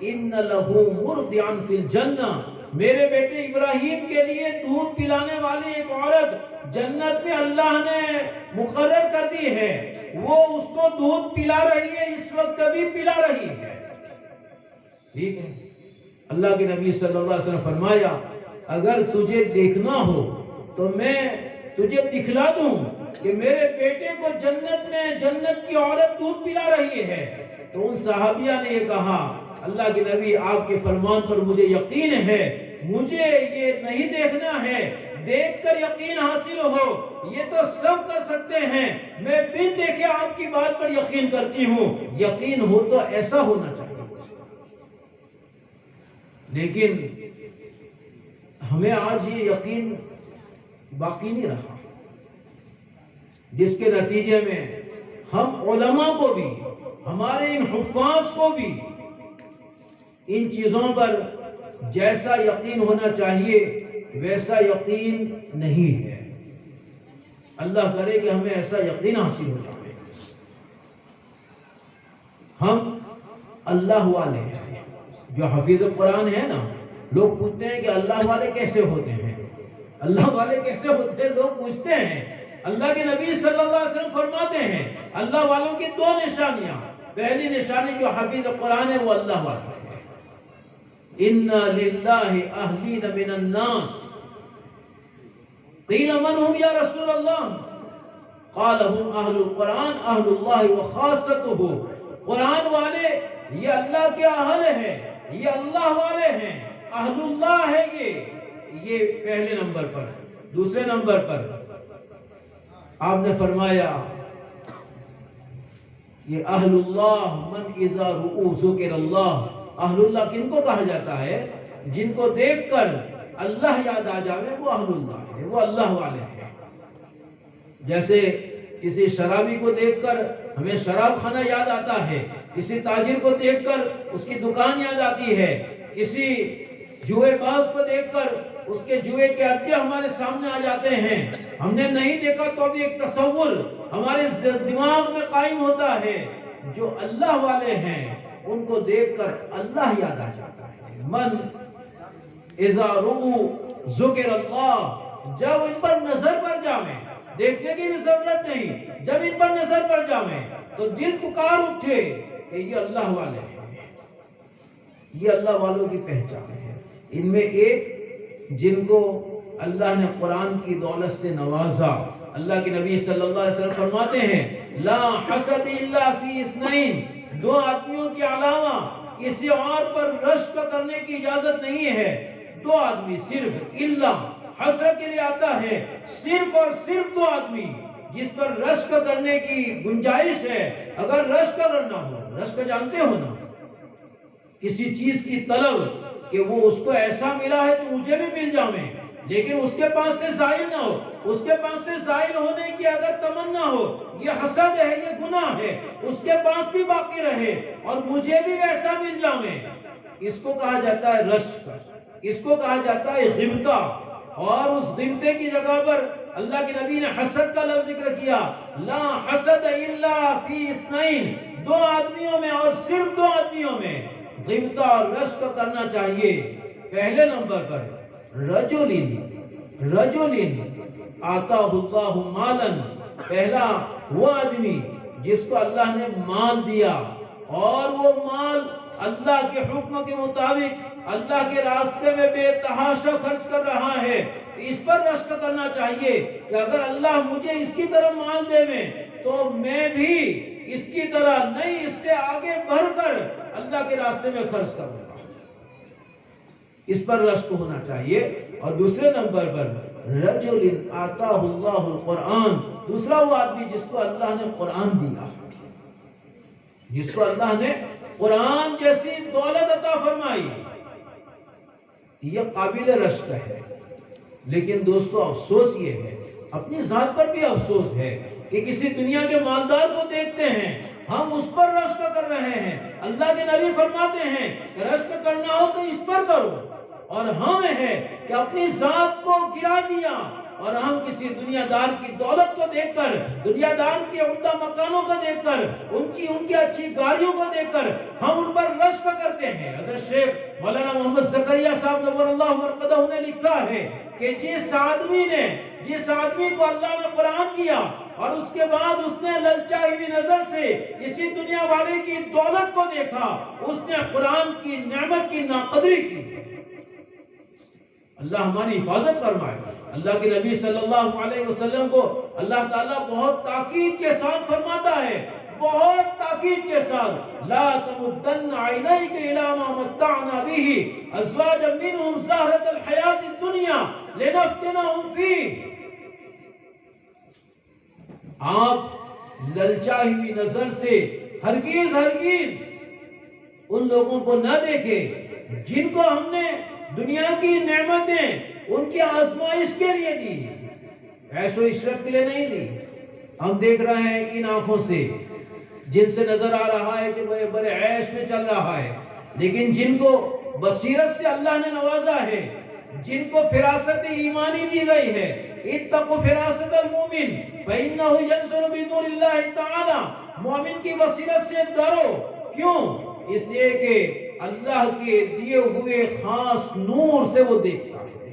ان لہو مرضعا فی الجنہ، میرے بیٹے ابراہیم کے لیے دودھ پلانے والی ایک عورت جنت میں اللہ نے مقرر کر دی ہے، وہ اس کو دودھ پلا رہی ہے، اس وقت ابھی پلا رہی ہے۔ ٹھیک ہے، اللہ کے نبی صلی اللہ علیہ وسلم فرمایا اگر تجھے دیکھنا ہو تو میں تجھے دکھلا دوں کہ میرے بیٹے کو جنت میں جنت کی عورت دودھ پلا رہی ہے۔ تو ان صحابیہ نے یہ کہا اللہ کے نبی آپ کے فرمان پر مجھے یقین ہے، مجھے یہ نہیں دیکھنا ہے، دیکھ کر یقین حاصل ہو یہ تو سب کر سکتے ہیں، میں بن دیکھے آپ کی بات پر یقین کرتی ہوں، یقین ہو تو ایسا ہونا چاہیے۔ لیکن ہمیں آج یہ یقین باقی نہیں رہا، جس کے نتیجے میں ہم علماء کو بھی، ہمارے ان حفاظ کو بھی ان چیزوں پر جیسا یقین ہونا چاہیے ویسا یقین نہیں ہے۔ اللہ کرے کہ ہمیں ایسا یقین حاصل ہو جائے۔ ہم اللہ والے ہیں. جو حفیظ قرآن ہے نا، لوگ پوچھتے ہیں کہ اللہ والے کیسے ہوتے ہیں، اللہ والے کیسے ہوتے ہیں، لوگ پوچھتے ہیں. اللہ کے نبی صلی اللہ علیہ وسلم فرماتے ہیں اللہ والوں کی دو نشانیاں. پہلی نشانی جو حفیظ قرآن ہے وہ اللہ والا ہے. اِنَّا لِلَّهِ أَهْلِينَ مِنَ النَّاسِ قِيلَ مَنْ هُمْ يَا رَسُولَ اللَّهِ قَالَ هُمْ أَهْلُ الْقُرْآنِ أَهْلُ اللَّهِ وَخَاصَّتُهُ. قرآن والے یہ اللہ کے اہل ہیں، یہ اللہ والے ہیں، اہل اللہ ہے. یہ پہلے نمبر پر. دوسرے نمبر پر آپ نے فرمایا یہ اہل اللہ من اذا رؤوا ذکر اللہ. اہل اللہ کن کو کہا جاتا ہے؟ جن کو دیکھ کر اللہ یاد آ جاوے وہ اہل اللہ ہے، وہ اللہ والے ہیں. جیسے کسی شرابی کو دیکھ کر ہمیں شراب خانہ یاد آتا ہے، کسی تاجر کو دیکھ کر اس کی دکان یاد آتی ہے، کسی جوئے باز کو دیکھ کر اس کے جوئے کے اڈے ہمارے سامنے آ جاتے ہیں. ہم نے نہیں دیکھا تو بھی ایک تصور ہمارے دماغ میں قائم ہوتا ہے. جو اللہ والے ہیں ان کو دیکھ کر اللہ یاد آ جاتا ہے. من اذا رؤوا ذکر اللہ. جب ان پر نظر پڑ جاوے، دیکھنے کی بھی ضرورت نہیں، جب ان پر نظر پڑ جاوے تو دل پکار اٹھے کہ یہ اللہ والے ہیں. یہ اللہ والوں کی پہچان ہے. ان میں ایک جن کو اللہ نے قرآن کی دولت سے نوازا. اللہ کے نبی صلی اللہ علیہ وسلم فرماتے ہیں لا حسد الا فی اثنین. دو آدمیوں کے علاوہ کسی اور پر رشک کرنے کی اجازت نہیں ہے. دو آدمی صرف، اللہ حسرت کے لیے آتا ہے، صرف اور صرف دو آدمی جس پر رشک کرنے کی گنجائش ہے. اگر رشک کرنا ہو، رشک جانتے ہو نا، کسی چیز کی طلب کہ وہ اس کو ایسا ملا ہے تو مجھے بھی مل جاویں، لیکن اس کے پاس سے زائل نہ ہو. اس کے پاس سے زائل ہونے کی اگر تمنا ہو، یہ حسد ہے، یہ گناہ ہے. اس کے پاس بھی باقی رہے اور مجھے بھی ویسا مل جاویں. اس کو کہا جاتا ہے رشک، اس کو کہا جاتا ہے غبطہ. اور اس غبطے کی جگہ پر اللہ کے نبی نے حسد کا لفظ ذکر کیا. لا حسد الا فی اثنین. دو آدمیوں میں اور صرف دو آدمیوں میں غبطہ اور رشک کرنا چاہیے. پہلے نمبر پر رجل آتاہ اللہ مالا. پہلا وہ آدمی جس کو اللہ نے مال دیا اور وہ مال اللہ کے حکم کے مطابق اللہ کے راستے میں بے تحاشا خرچ کر رہا ہے. اس پر رشک کرنا چاہیے کہ اگر اللہ مجھے اس کی طرف مال دے تو میں بھی اس کی طرح نہیں، اس سے آگے بڑھ کر اللہ کے راستے میں خرچ کروں گا. اس پر رشک ہونا چاہیے. اور دوسرے نمبر پر رجل آتاہ اللہ القرآن. دوسرا وہ آدمی جس کو اللہ نے قرآن دیا، جس کو اللہ نے قرآن جیسی دولت عطا فرمائی. یہ قابل رشک ہے. لیکن دوستو افسوس یہ ہے، اپنی ذات پر بھی افسوس ہے کہ کسی دنیا کے مالدار کو دیکھتے ہیں ہم اس پر رشک کر رہے ہیں. اللہ کے نبی فرماتے ہیں کہ رشک کرنا ہو تو اس پر کرو. اور ہم ہے کہ اپنی ذات کو گرا دیا اور ہم کسی دنیا دار کی دولت کو دیکھ کر، دنیا دار کے عمدہ مکانوں کو دیکھ کر، ان کی اچھی گاڑیوں کو دیکھ کر ہم ان پر رشک کرتے ہیں. حضرت شیخ مولانا محمد زکریا صاحب نور اللہ مرقدہ نے لکھا ہے کہ جس آدمی کو اللہ نے قرآن کیا اور اس کے بعد اس نے للچائی ہوئی نظر سے کسی دنیا والے کی دولت کو دیکھا، اس نے قرآن کی نعمت کی ناقدری کی. اللہ ہماری حفاظت فرمائے. اللہ کے نبی صلی اللہ علیہ وسلم کو اللہ تعالیٰ بہت تاکید کے ساتھ فرماتا ہے، بہت تاکید کے ساتھ لا تمدن عینیک الی ما متعنا به ازواجا منهم زہرۃ الحیات الدنیا لنفتنہم فیہ. آپ للچائی ہوئی نظر سے ہرگز ان لوگوں کو نہ دیکھے جن کو ہم نے دنیا کی نعمتیں ان کی آزمائش کے لیے دی، عیش و عشرت کے لیے نہیں دی. ہم دیکھ رہے ہیں ان آنکھوں سے، جن سے نظر آ رہا ہے کہ وہ بڑے عیش میں چل رہا ہے، لیکن جن کو بصیرت سے اللہ نے نوازا ہے، جن کو فراست ایمانی دی گئی ہے. اتقوا فراست المومن فإنه ينظر بنور اللہ تعالی. مومن کی بصیرت سے ڈرو کیوں؟ اس لیے کہ اللہ کے دیے ہوئے خاص نور سے وہ دیکھتا ہے.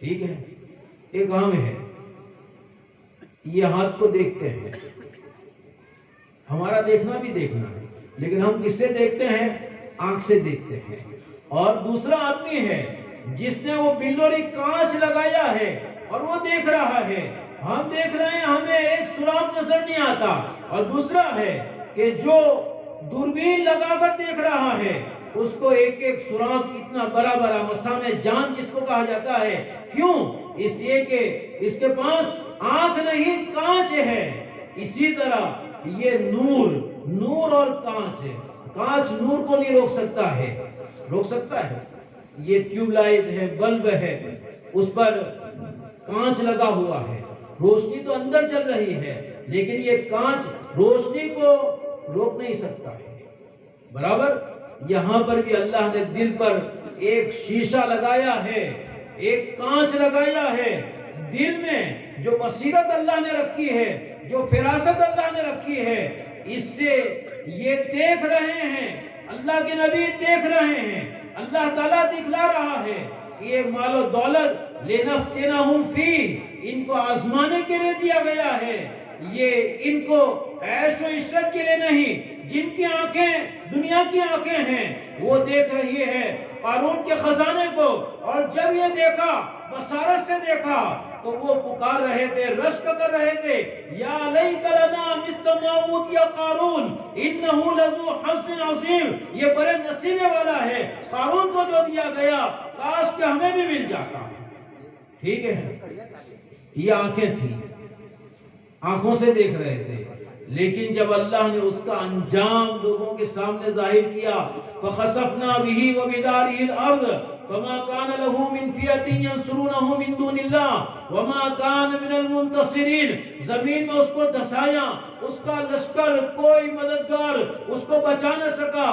ٹھیک ہے. ایک عام ہے، یہ ہاتھ کو دیکھتے ہیں، ہمارا دیکھنا بھی دیکھنا ہے، لیکن ہم کس سے دیکھتے ہیں؟ آنکھ سے دیکھتے ہیں. اور دوسرا آدمی ہے جس نے وہ بلوری کانچ لگایا ہے اور وہ دیکھ رہا ہے. ہم دیکھ رہے ہیں، ہمیں ایک سراغ نظر نہیں آتا. اور دوسرا ہے کہ جو دوربین لگا کر دیکھ رہا ہے، اس کو ایک ایک سراغ اتنا بڑا بڑا مسامع جان جس کو کہا جاتا ہے. کیوں؟ اس لیے کہ اس کے پاس آنکھ نہیں، کانچ ہے. اسی طرح یہ نور اور کانچ ہے. کانچ نور کو نہیں روک سکتا ہے. روک سکتا ہے؟ یہ ٹیوب لائٹ ہے، بلب ہے، اس پر کانچ لگا ہوا ہے، روشنی تو اندر چل رہی ہے، لیکن یہ کانچ روشنی کو روک نہیں سکتا ہے. برابر یہاں پر بھی اللہ نے دل پر ایک شیشہ لگایا ہے، ایک کانچ لگایا ہے. دل میں جو بصیرت اللہ نے رکھی ہے، جو فراست اللہ نے رکھی ہے، اس سے یہ دیکھ رہے ہیں، اللہ کے نبی دیکھ رہے ہیں، اللہ تعالیٰ دکھلا رہا ہے کہ یہ مال و دولت لِنَفْتِنَهُمْ فِيهِ، ان کو آزمانے کے لیے دیا گیا ہے. یہ ان کو عیش و عشرت کے لیے نہیں. جن کی آنکھیں دنیا کی آنکھیں ہیں وہ دیکھ رہی ہے قارون کے خزانے کو، اور جب یہ دیکھا، بصارت سے دیکھا، تو وہ پکار رہے تھے، رشک کر رہے تھے، یا لیت لنا مثل ما اوتی قارون انہ لذو حظ عظیم. یہ بڑے نصیبے والا ہے، قارون کو جو دیا گیا کاش کہ ہمیں بھی مل جاتا. ٹھیک ہے. یہ آنکھیں تھیں، آنکھوں سے دیکھ رہے تھے. لیکن جب اللہ نے اس کا انجام لوگوں کے سامنے ظاہر کیا، فَخَسَفْنَا بِهِ وَبِدَارِهِ الْأَرْضِ فَمَا كَانَ لَهُ مِنْ فِئَةٍ يَنْصُرُونَهُ مِنْ دُونِ اللَّهِ وَمَا كَانَ مِنَ الْمُنْتَصِرِينَ. زمین میں اس کو دھسایا، اس کا لشکر کوئی مددگار اس کو بچا نہ سکا.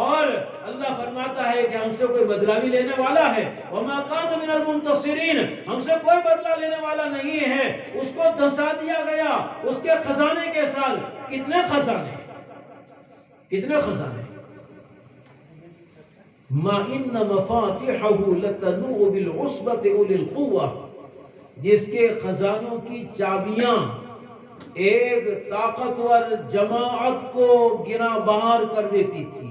اور اللہ فرماتا ہے کہ ہم سے کوئی بدلہ بھی لینے والا ہے. وَمَا كَانَ مِنَ الْمُنْتَصِرِينَ، ہم سے کوئی بدلہ لینے والا نہیں ہے. اس کو دھسا دیا گیا اس کے خزانے کے ساتھ. کتنے خزانے، کتنے خزانے. مَا إِنَّ مَفَاتِحَهُ لَتَنُوءُ بِالْعُصْبَةِ أُولِي الْقُوَّةِ، جس کے خزانوں کی چابیاں ایک طاقتور جماعت کو گرا بار کر دیتی تھی.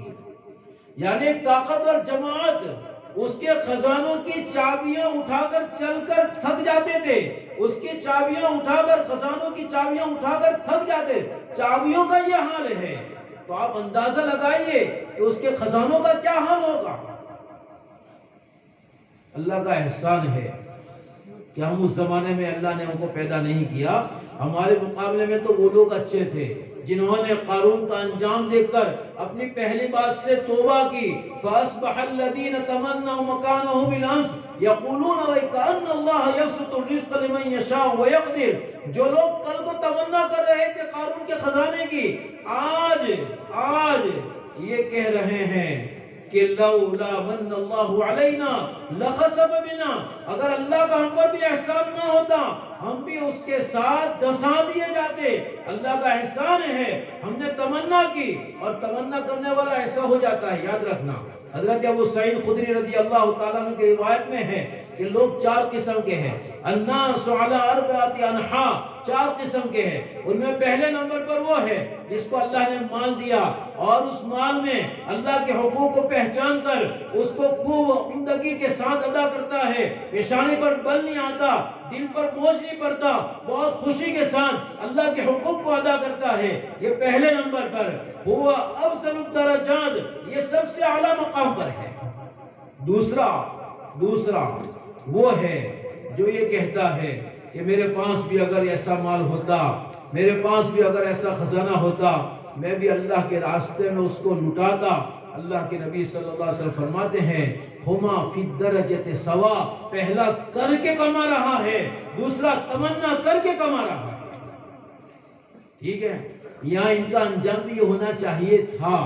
یعنی ایک طاقتور جماعت اس کے خزانوں کی چابیاں اٹھا کر چل کر تھک جاتے تھے. اس کی چابیاں اٹھا کر، خزانوں کی چابیاں اٹھا کر تھک جاتے. چابیوں کا یہ حال ہے تو آپ اندازہ لگائیے کہ اس کے خزانوں کا کیا حال ہوگا. اللہ کا احسان ہے کہ ہم اس زمانے میں اللہ نے ہم کو پیدا نہیں کیا. ہمارے مقابلے میں تو وہ لوگ اچھے تھے جنہوں نے قارون کا انجام دیکھ کر اپنی پہلی بات سے توبہ کی. فَأَصْبَحَ الَّذِينَ تَمَنَّوْا مَكَانَهُ بِالْأَمْسِ يَقُولُونَ وَيْكَأَنَّ اللَّهَ يَبْسُطُ الرِّزْقَ لِمَن يَشَاءُ وَيَقْدِرُ. جو لوگ کل کو تمنا کر رہے تھے قارون کے خزانے کی، آج یہ کہہ رہے ہیں کہ لولا من اللہ علینا لخسف بنا، اگر اللہ کا ہم پر بھی احسان نہ ہوتا ہم بھی اس کے ساتھ دھسا دیے جاتے. اللہ کا احسان ہے ہم نے تمنا کی، اور تمنا کرنے والا ایسا ہو جاتا ہے. یاد رکھنا حضرت ابو سعید خدری رضی اللہ تعالیٰ عنہ کی روایت میں ہے کہ لوگ 4 قسم کے ہیں. الناس علی 4 انحاء، 4 قسم کے ہیں. ان میں پہلے نمبر پر وہ ہے جس کو اللہ نے مال دیا اور اس مال میں اللہ کے حقوق کو پہچان کر اس کو خوب عمدگی کے ساتھ ادا کرتا ہے. پیشانی پر بل نہیں آتا، دل پر بوجھ نہیں پڑتا، بہت خوشی کے ساتھ اللہ کے حقوق کو ادا کرتا ہے. یہ پہلے نمبر پر ہوا افضل الدرجات، یہ سب سے اعلیٰ مقام پر ہے. دوسرا وہ ہے جو یہ کہتا ہے کہ میرے پاس بھی اگر ایسا مال ہوتا، میرے پاس بھی اگر ایسا خزانہ ہوتا، میں بھی اللہ کے راستے میں اس کو لٹاتا. اللہ کے نبی صلی اللہ علیہ وسلم فرماتے ہیں ہما فی الدرجۃ سوا، پہلا کر کے کما رہا ہے، دوسرا تمنا کر کے کما رہا ہے. ٹھیک ہے. یہاں ان کا انجام بھی یہ ہونا چاہیے تھا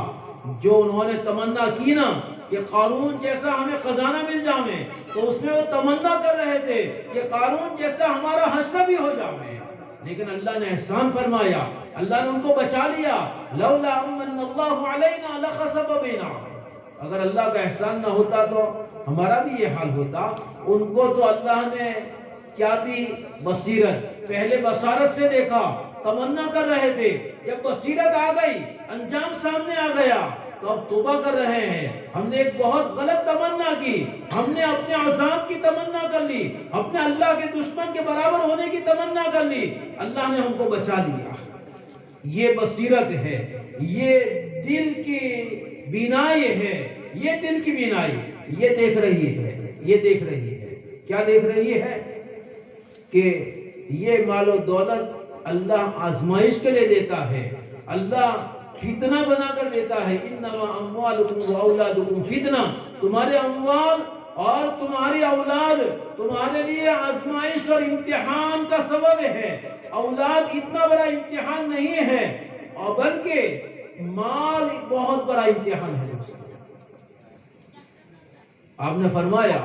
جو انہوں نے تمنا کی نا کہ قارون جیسا ہمیں خزانہ مل جاوے، تو اس میں وہ تمنا کر رہے تھے کہ قارون جیسا ہمارا حشر بھی ہو جاوے. لیکن اللہ نے احسان فرمایا، اللہ نے ان کو بچا لیا. لولا امن اللہ علینا لخسف بنا. اگر اللہ کا احسان نہ ہوتا تو ہمارا بھی یہ حال ہوتا. ان کو تو اللہ نے کیا دی؟ بصیرت. پہلے بصارت سے دیکھا، تمنا کر رہے تھے، جب بصیرت آ گئی، انجام سامنے آ گیا تو اب توبہ کر رہے ہیں. ہم نے ایک بہت غلط تمنا کی، ہم نے اپنے عذاب کی تمنا کر لی، اپنے اللہ کے دشمن کے برابر ہونے کی تمنا کر لی. اللہ نے ہم کو بچا لیا. یہ بصیرت ہے، یہ دل کی بینائی ہے، یہ دل کی بینائی. یہ دیکھ رہی ہے، یہ دیکھ رہی ہے. کیا دیکھ رہی ہے؟ کہ یہ مال و دولت اللہ آزمائش کے لیے دیتا ہے، اللہ فتنہ بنا کر دیتا ہے. انما اموالکم و اولادکم فتنہ. تمہارے اموال اور تمہاری اولاد تمہارے لیے آزمائش اور امتحان کا سبب ہے. اولاد اتنا بڑا امتحان نہیں ہے، اور بلکہ مال بہت بڑا امتحان ہے. آپ نے فرمایا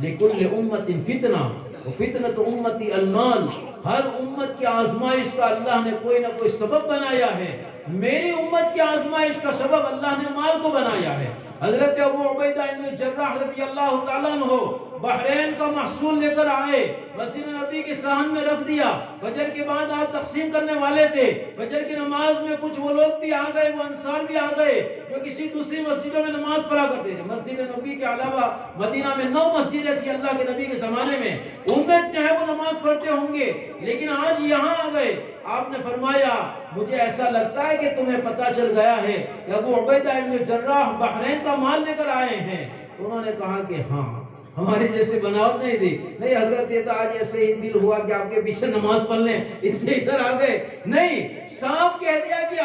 لِكُلِّ أُمَّةٍ فِتْنَةٌ وَفِتْنَةُ أُمَّتِي الْمَالِ. ہر امت کی آزمائش کا اللہ نے کوئی نہ کوئی سبب بنایا ہے. میری امت کی آزمائش کا سبب اللہ نے مال کو بنایا ہے. حضرت ابو عبیدہ بن جراح رضی اللہ تعالیٰ عنہ بحرین کا محصول لے کر آئے، مسجد نبی کے صحن میں رکھ دیا. فجر کے بعد آپ تقسیم کرنے والے تھے. فجر کی نماز میں کچھ وہ لوگ بھی آ گئے، وہ انصار بھی آ گئے جو کسی دوسری مسجدوں میں نماز پڑھا کرتے تھے. مسجد نبی کے علاوہ مدینہ میں 9 مسجدیں تھی اللہ کے نبی کے زمانے میں. ان میں جو ہے وہ نماز پڑھتے ہوں گے، لیکن آج یہاں آ گئے. آپ نے فرمایا مجھے ایسا لگتا ہے کہ تمہیں پتہ چل گیا ہے کہ ابو عبیدہ بن جراح بحرین کا مال لے کر آئے ہیں. انہوں نے کہا کہ ہاں، ہماری جیسے بناوٹ نہیں تھی. نہیں حضرت، یہ تو آج ایسے ہی دل ہوا کہ آپ کے پیچھے نماز پڑھ لیں، اس لیے ادھر آ گئے. نہیں، صاف کہہ دیا کہ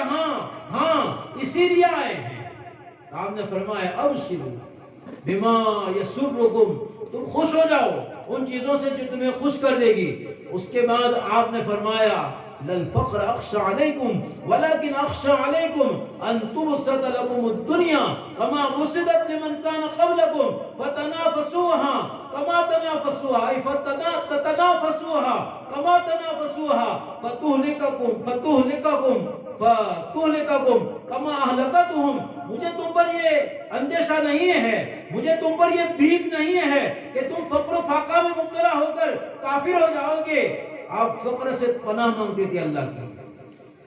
ہاں اسی لیے آئے ہیں. آپ نے فرمایا ابشروا بما یسرکم. تم خوش ہو جاؤ ان چیزوں سے جو تمہیں خوش کر دے گی. اس کے بعد آپ نے فرمایا للفقر اخشى عليكم ولكن اخشى عليكم ان تبسط لكم الدنيا كما بسطت لمن كان قبلكم فتنافسوها كما تنافسوها اي فتنافسوها كما تنافسوها فتهلككم كما اهلكتهم. مجھے تم پر یہ اندیشہ نہیں ہے، مجھے تم پر یہ بھیک نہیں ہے کہ تم فقر و فاقہ میں مبتلا ہو کر کافر ہو جاؤ گے. آپ فقر سے پناہ مانگتے تھے اللہ کی.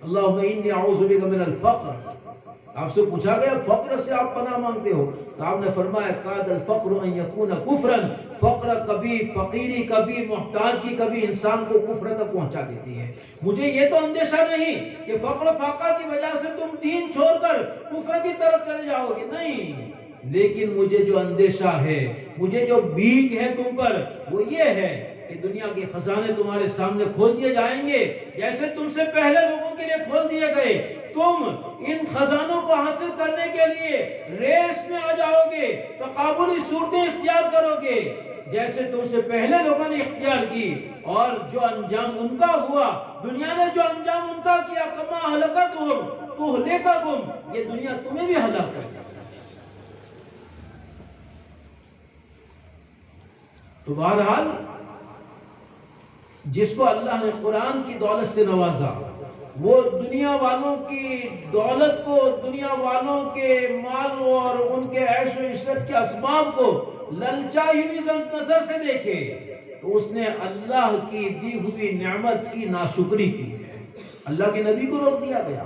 اللہم انی اعوذ بک من الفقر. آپ سے پوچھا گیا فقر سے آپ پناہ مانگتے ہو، تو آپ نے فرمایا کاد الفقر ان یکون کفرا. فقر کبھی فقیری، کبھی محتاجی، کبھی انسان کو کفر تک پہنچا دیتی ہے. مجھے یہ تو اندیشہ نہیں کہ فقر و فاقہ کی وجہ سے تم دین چھوڑ کر کفر کی طرف چلے جاؤ گے، نہیں. لیکن مجھے جو اندیشہ ہے، مجھے جو بھیک ہے تم پر، وہ یہ ہے کہ دنیا کے خزانے تمہارے سامنے کھول دیے جائیں گے جیسے تم سے پہلے لوگوں کے لیے کھول دیے گئے. تم ان خزانوں کو حاصل کرنے کے لیے ریس میں آ جاؤ گے، تقابلی صورتیں اختیار کرو گے جیسے تم سے پہلے لوگوں نے اختیار کی. اور جو انجام ان کا ہوا، دنیا نے جو انجام ان کا کیا، کما اہلکتہم تہلککم، یہ دنیا تمہیں بھی ہلاک کرے گی. تو بہرحال جس کو اللہ نے قرآن کی دولت سے نوازا، وہ دنیا والوں کی دولت کو، دنیا والوں کے مال اور ان کے عیش و عشرت کے اسباب کو للچائی ہوئی نظر سے دیکھے تو اس نے اللہ کی دی ہوئی نعمت کی ناشکری کی ہے. اللہ کے نبی کو روک دیا گیا.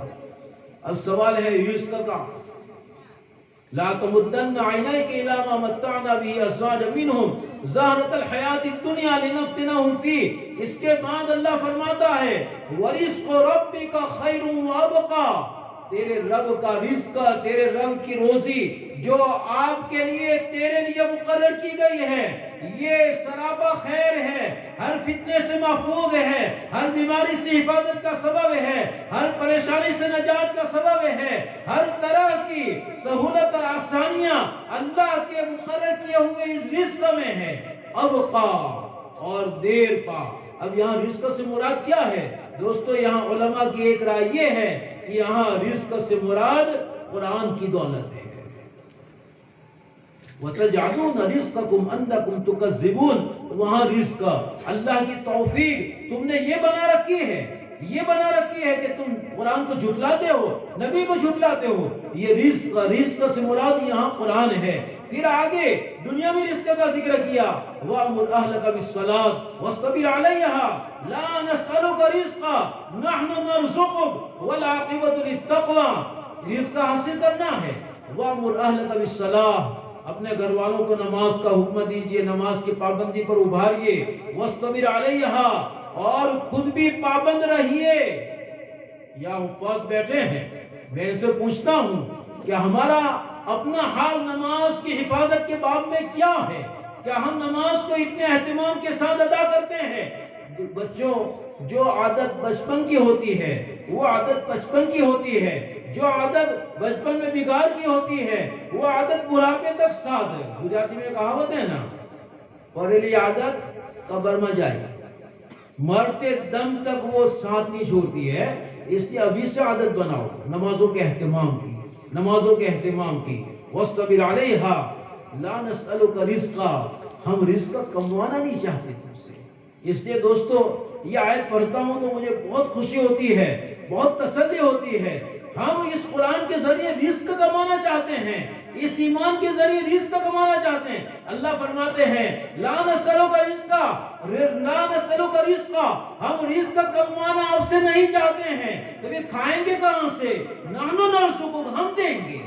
اب سوال ہے رزق کا. لا تمدن عینیک الی ما متعنا به ازواجا منهم زہرۃ الحیات الدنیا لنفتنہم فیہ. اس کے بعد اللہ فرماتا ہے ورزق ربک خیر وابقی. تیرے رب کا رزق، تیرے رب کی روزی جو آپ کے لیے، تیرے لیے مقرر کی گئی ہے، یہ سرابہ خیر ہے، ہر فتنے سے محفوظ ہے، ہر بیماری سے حفاظت کا سبب ہے، ہر پریشانی سے نجات کا سبب ہے. ہر طرح کی سہولت اور آسانیاں اللہ کے مقرر کیے ہوئے اس رزق میں ہے. ابقا اور دیر پا. اب یہاں رزق سے مراد کیا ہے دوستو؟ یہاں علماء کی ایک رائے یہ ہے کہ یہاں رزق سے مراد قرآن کی دولت ہے. وَتَجْعَلُونَ رِزْقَكُمْ أَنَّكُمْ تُكَذِّبُونَ. وہاں رزق اللہ کی توفیق تم نے یہ بنا رکھی ہے کہ تم قرآن کو جھٹلاتے ہو، نبی کو جھٹلاتے ہو۔ یہ رزق سے مراد یہاں قرآن ہے۔ پھر آگے دنیا میں رزق کا ذکر کیا، وَأْمُرْ أَهْلَكَ بِالصَّلَاةِ وَاصْطَبِرْ عَلَيْهَا لَا نَسْأَلُكَ رِزْقًا نَحْنُ نَرْزُقُكَ وَالْعَاقِبَةُ لِلتَّقْوَىٰ۔ رزق حاصل کرنا ہے، وَأْمُرْ أَهْلَكَ بِالصَّلَاةِ، اپنے گھر والوں کو نماز کا حکم دیجئے، نماز کی پابندی پر ابھاریے، وَاصْطَبِرْ عَلَيْهَا، اور خود بھی پابند رہیے۔ یا حفاظ بیٹھے ہیں، میں ان سے پوچھتا ہوں کہ ہمارا اپنا حال نماز کی حفاظت کے باب میں کیا ہے؟ کیا ہم نماز کو اتنے اہتمام کے ساتھ ادا کرتے ہیں؟ بچوں، جو عادت بچپن کی ہوتی ہے وہ عادت بچپن کی ہوتی ہے، جو عادت بچپن میں بگاڑ کی ہوتی ہے وہ عادت بڑھاپے تک ساتھ ہے۔ گجراتی میں کہاوت ہے نا، پڑھیلی عادت قبر میں جائے، مرتے دم تک وہ ساتھ نہیں چھوڑتی ہے۔ اس لیے ابھی سے عادت بناؤ نمازوں کے اہتمام کی، نمازوں کے اہتمام کی۔ وَاصْطَبِرْ عَلَيْهَا لَا نَسْأَلُكَ رِزْقًا، ہم رزق کموانا نہیں چاہتے تم سے۔ اس لیے دوستو، یہ آیت پڑھتا ہوں تو مجھے بہت خوشی ہوتی ہے، بہت تسلی ہوتی ہے۔ ہم اس قرآن کے ذریعے رزق کمانا چاہتے ہیں، اس ایمان کے ذریعے رزق کمانا چاہتے ہیں۔ اللہ فرماتے ہیں لا نسألک رزقا، لا نسألک رزقا، ہم رزق کموانا آپ سے نہیں چاہتے ہیں، تو پھر کھائیں گے کہاں سے؟ نحن نرزقک، ہم دیں گے۔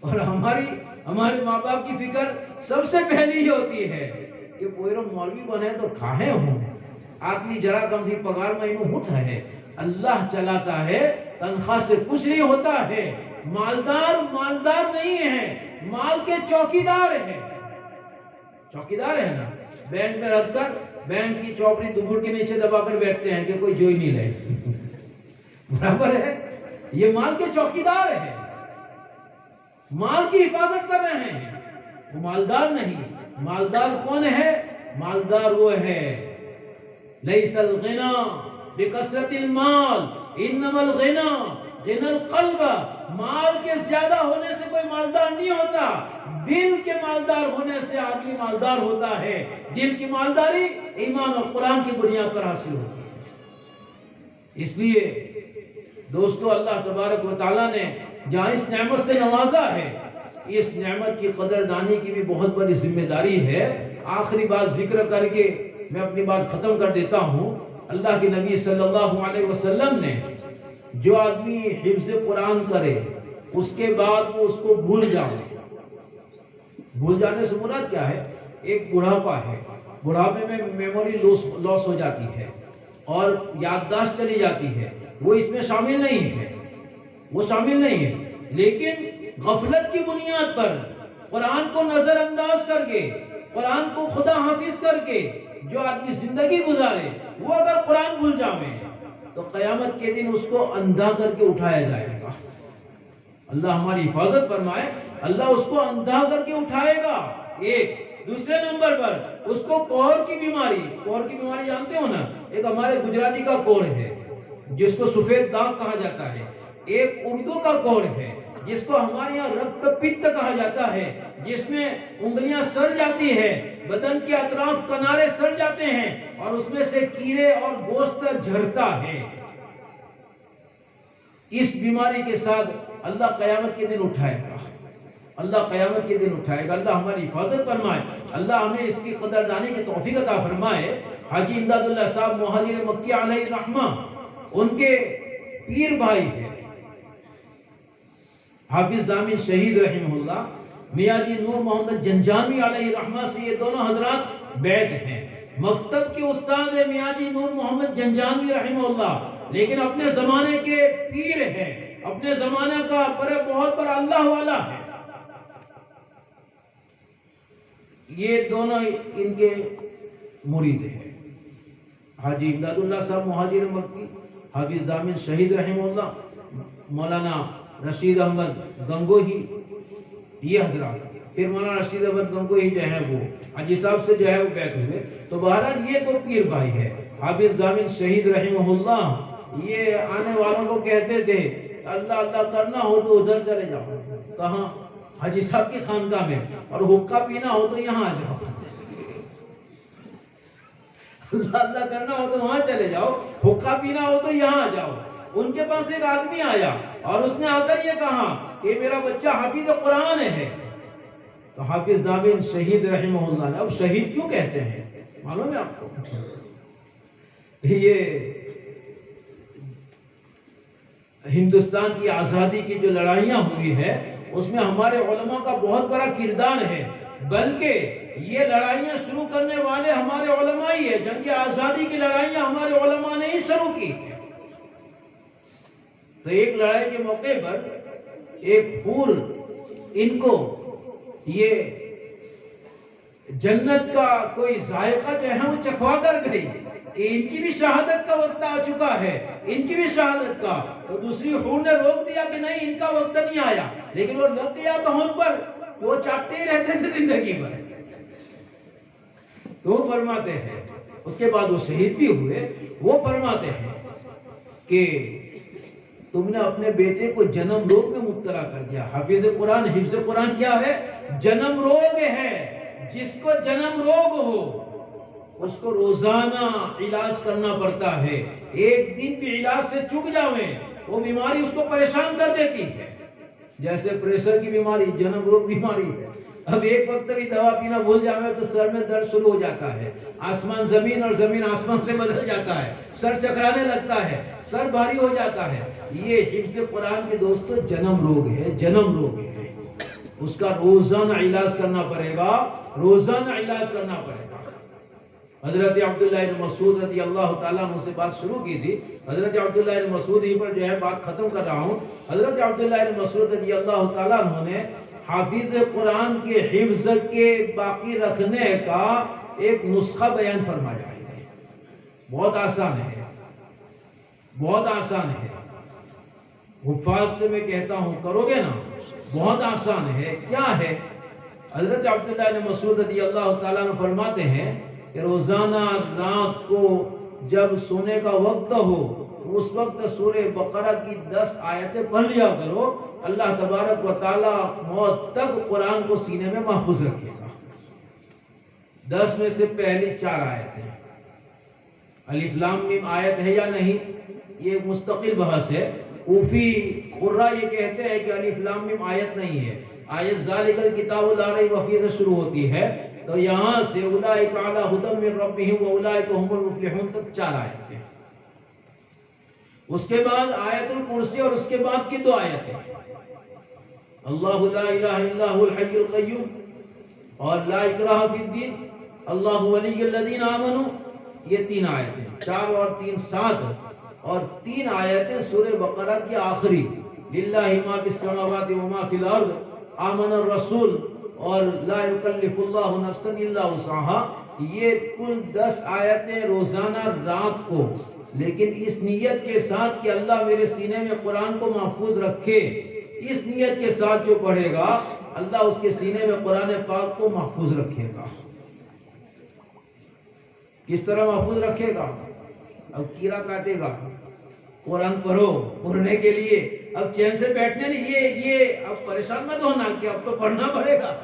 اور ہمارے ماں باپ کی فکر سب سے پہلی ہی ہوتی ہے کہ کوئی مولوی بنے تو کھاہے ہوں، آتلی جرا کم تھی پگار مہینوں ہوتا ہے، اللہ چلاتا ہے، تنخواہ سے کچھ نہیں ہوتا ہے۔ مالدار نہیں ہے، مال کے چوکیدار ہے۔ چوکیدار ہے نا، بینک میں رکھ کر بینک کی چوکری دبر کے نیچے دبا کر بیٹھتے ہیں کہ کوئی جو ہی نہیں رہے، برابر ہے۔ یہ مال کے چوکیدار ہے، مال کی حفاظت کر رہے ہیں، وہ مالدار نہیں۔ مالدار کون ہے؟ مالدار وہ ہے لیس الغنا بکثرت المال انما الغنا غنا القلب، مال کے زیادہ ہونے سے کوئی مالدار نہیں ہوتا، دل کے مالدار ہونے سے آدمی مالدار ہوتا ہے۔ دل کی مالداری ایمان اور قرآن کی بنیاد پر حاصل ہوتی ہے۔ اس لیے دوستو، اللہ تبارک و تعالیٰ نے جہاں اس نعمت سے نوازا ہے، اس نعمت کی قدردانی کی بھی بہت بڑی ذمہ داری ہے۔ آخری بات ذکر کر کے میں اپنی بات ختم کر دیتا ہوں۔ اللہ کے نبی صلی اللہ علیہ وسلم نے جو آدمی حفظ قرآن کرے اس کے بعد وہ اس کو بھول جانے سے مراد کیا ہے؟ ایک بڑھاپا ہے، بڑھاپے میں میموری لاس ہو جاتی ہے اور یادداشت چلی جاتی ہے، وہ اس میں شامل نہیں ہے، وہ شامل نہیں ہے۔ لیکن غفلت کی بنیاد پر قرآن کو نظر انداز کر کے، قرآن کو خدا حافظ کر کے جو آدمی زندگی گزارے، وہ اگر قرآن بھول جاوے تو قیامت کے دن اس کو اندھا کر کے اٹھایا جائے گا۔ اللہ ہماری حفاظت فرمائے، اللہ اس کو اندھا کر کے اٹھائے گا۔ ایک دوسرے نمبر پر اس کو کوہر کی بیماری جانتے ہو نا، ایک ہمارے گجراتی کا کوہر ہے جس کو سفید داغ کہا جاتا ہے، ایک اردو کا کوہر ہے جس کو ہمارے یہاں رکت پت کہا جاتا ہے، جس میں انگلیاں سڑ جاتی ہے، بدن کے اطراف کنارے سڑ جاتے ہیں اور اس میں سے کیڑے اور گوشت جھرتا ہے۔ اس بیماری کے ساتھ اللہ قیامت کے دن اٹھائے گا، اللہ قیامت کے دن اٹھائے گا۔ اللہ ہماری حفاظت فرمائے، اللہ ہمیں اس کی قدردانی کی توفیق عطا فرمائے۔ حاجی امداد اللہ صاحب مہاجر مکی علیہ الرحمہ، ان کے پیر بھائی ہیں حافظ ضامن شہید رحمہ اللہ، میاں جی نور محمد جنجانوی علیہ الرحمہ سے یہ دونوں حضرات بیعت ہیں۔ مکتب کے استاد ہیں میاں جی نور محمد جنجانوی رحمہ اللہ، لیکن اپنے زمانے کے پیر ہیں، اپنے زمانہ کا بہت بڑا اللہ والا ہے۔ یہ دونوں ان کے مرید ہیں، حاجی امداد اللہ صاحب مہاجر مکی، حافظ ضامن شہید رحمہ اللہ، مولانا رشید احمد گنگوہی، یہ حضرات۔ پھر مولانا رشید احمد گنگوہی جو ہے وہ حاجی صاحب سے جو ہے وہ بیعت ہوئے۔ تو بہرحال یہ تو پیر بھائی ہے۔ حافظ ضامن شہید رحمہ اللہ یہ آنے والوں کو کہتے تھے اللہ اللہ کرنا ہو تو ادھر چلے جاؤ، کہاں؟ حاجی صاحب کی خانقاہ میں، اور حقہ پینا ہو تو یہاں آ جاؤ۔ اللہ اللہ کرنا ہو تو وہاں چلے جاؤ، حقہ پینا ہو تو یہاں آ جاؤ۔ ان کے پاس ایک آدمی آیا اور اس نے آ کر یہ کہا کہ میرا بچہ حافظ قرآن ہے۔ تو حافظ دامن شہید رحمہ اللہ نے، اب شہید کیوں کہتے ہیں معلوم ہے آپ کو؟ یہ ہندوستان کی آزادی کی جو لڑائیاں ہوئی ہے اس میں ہمارے علماء کا بہت بڑا کردار ہے، بلکہ یہ لڑائیاں شروع کرنے والے ہمارے علماء ہی ہیں۔ جنگ آزادی کی لڑائیاں ہمارے علماء نے ہی شروع کی۔ تو ایک لڑائی کے موقع پر ایک حور ان کو یہ جنت کا کوئی ذائقہ جو ہے وہ چکھوا کر گئی کہ ان کی بھی شہادت کا وقت آ چکا ہے، ان کی بھی شہادت کا۔ تو دوسری حور نے روک دیا کہ نہیں، ان کا وقت نہیں آیا، لیکن وہ لگ گیا تو ان پر وہ چاٹتے ہی رہتے تھے زندگی بھر۔ تو وہ فرماتے ہیں، اس کے بعد وہ شہید بھی ہوئے، وہ فرماتے ہیں کہ تم نے اپنے بیٹے کو جنم روگ میں مبتلا کر دیا۔ حافظ قرآن، حفظ قرآن کیا ہے؟ جنم روگ ہے۔ جس کو جنم روگ ہو اس کو روزانہ علاج کرنا پڑتا ہے۔ ایک دن بھی علاج سے چک جاویں وہ بیماری اس کو پریشان کر دیتی ہے۔ جیسے پریشر کی بیماری جنم روگ بیماری ہے، اب ایک وقت بھی دوا پینا بھول جاویں تو سر میں درد شروع ہو جاتا ہے، آسمان زمین اور زمین آسمان سے بدل جاتا ہے، سر چکرانے لگتا ہے، سر بھاری ہو جاتا ہے۔ یہ حفظ قرآن کے دوستو جنم روگ ہے، جنم روگ ہے۔ اس کا روزانہ علاج کرنا پڑے گا، روزانہ علاج کرنا پڑے گا۔ حضرت عبداللہ بن مسعود رضی اللہ تعالیٰ عنہ سے بات شروع کی تھی، حضرت عبداللہ بن مسعود ہی پر جو ہے بات ختم کر رہا ہوں۔ حضرت عبداللہ بن مسعود رضی اللہ تعالیٰ عنہ نے حافظ قرآن کے حفظ کے باقی رکھنے کا ایک نسخہ بیان فرمایا ہے۔ بہت آسان ہے، بہت آسان ہے۔ حفاظ سے میں کہتا ہوں کرو گے نا، بہت آسان ہے۔ کیا ہے؟ حضرت عبداللہ بن مسعود رضی اللہ تعالیٰ عنہ فرماتے ہیں کہ روزانہ رات کو جب سونے کا وقت ہو تو اس وقت سورہ بقرہ کی 10 آیتیں پڑھ لیا کرو، اللہ تبارک و تعالیٰ موت تک قرآن کو سینے میں محفوظ رکھے گا۔ 10 میں سے پہلی 4 آیتیں، الف لام میم آیت ہے یا نہیں، یہ ایک مستقل بحث ہے۔ کوفی قراء یہ کہتے ہیں کہ الف لام میم آیت نہیں ہے، آیت ذالک الکتاب لا ریب فیہ سے شروع ہوتی ہے، تو یہاں سے اولئک علی ھدی من ربہم واولئک هم المفلحون تک 4 آیتیں۔ اس کے بعد آیت الکرسی اور اس کے بعد کی 2 آیتیں، اللہ لا الہ الا هو الحی القیوم اور لا اکراہ فی الدین، اللہ ولی الذین آمنوا، یہ 3 آیتیں، 4 اور 3 7، اور 3 آیتیں سورہ بقرہ کی آخری، للہ ما فی السماوات وما فی الارض، آمن الرسول اور لا یکلف اللہ نفسا الا وسعها۔ یہ کل 10 آیتیں روزانہ رات کو، لیکن اس نیت کے ساتھ کہ اللہ میرے سینے میں قرآن کو محفوظ رکھے، اس نیت کے ساتھ جو پڑھے گا اللہ اس کے سینے میں قرآن پاک کو محفوظ رکھے گا۔ کس طرح محفوظ رکھے گا؟ اب کیڑا کاٹے گا، قرآن پڑھو، پڑھنے کے لیے اب چین سے بیٹھنے نہیں، یہ اب پریشان مت ہونا کہ اب تو پڑھنا پڑے گا،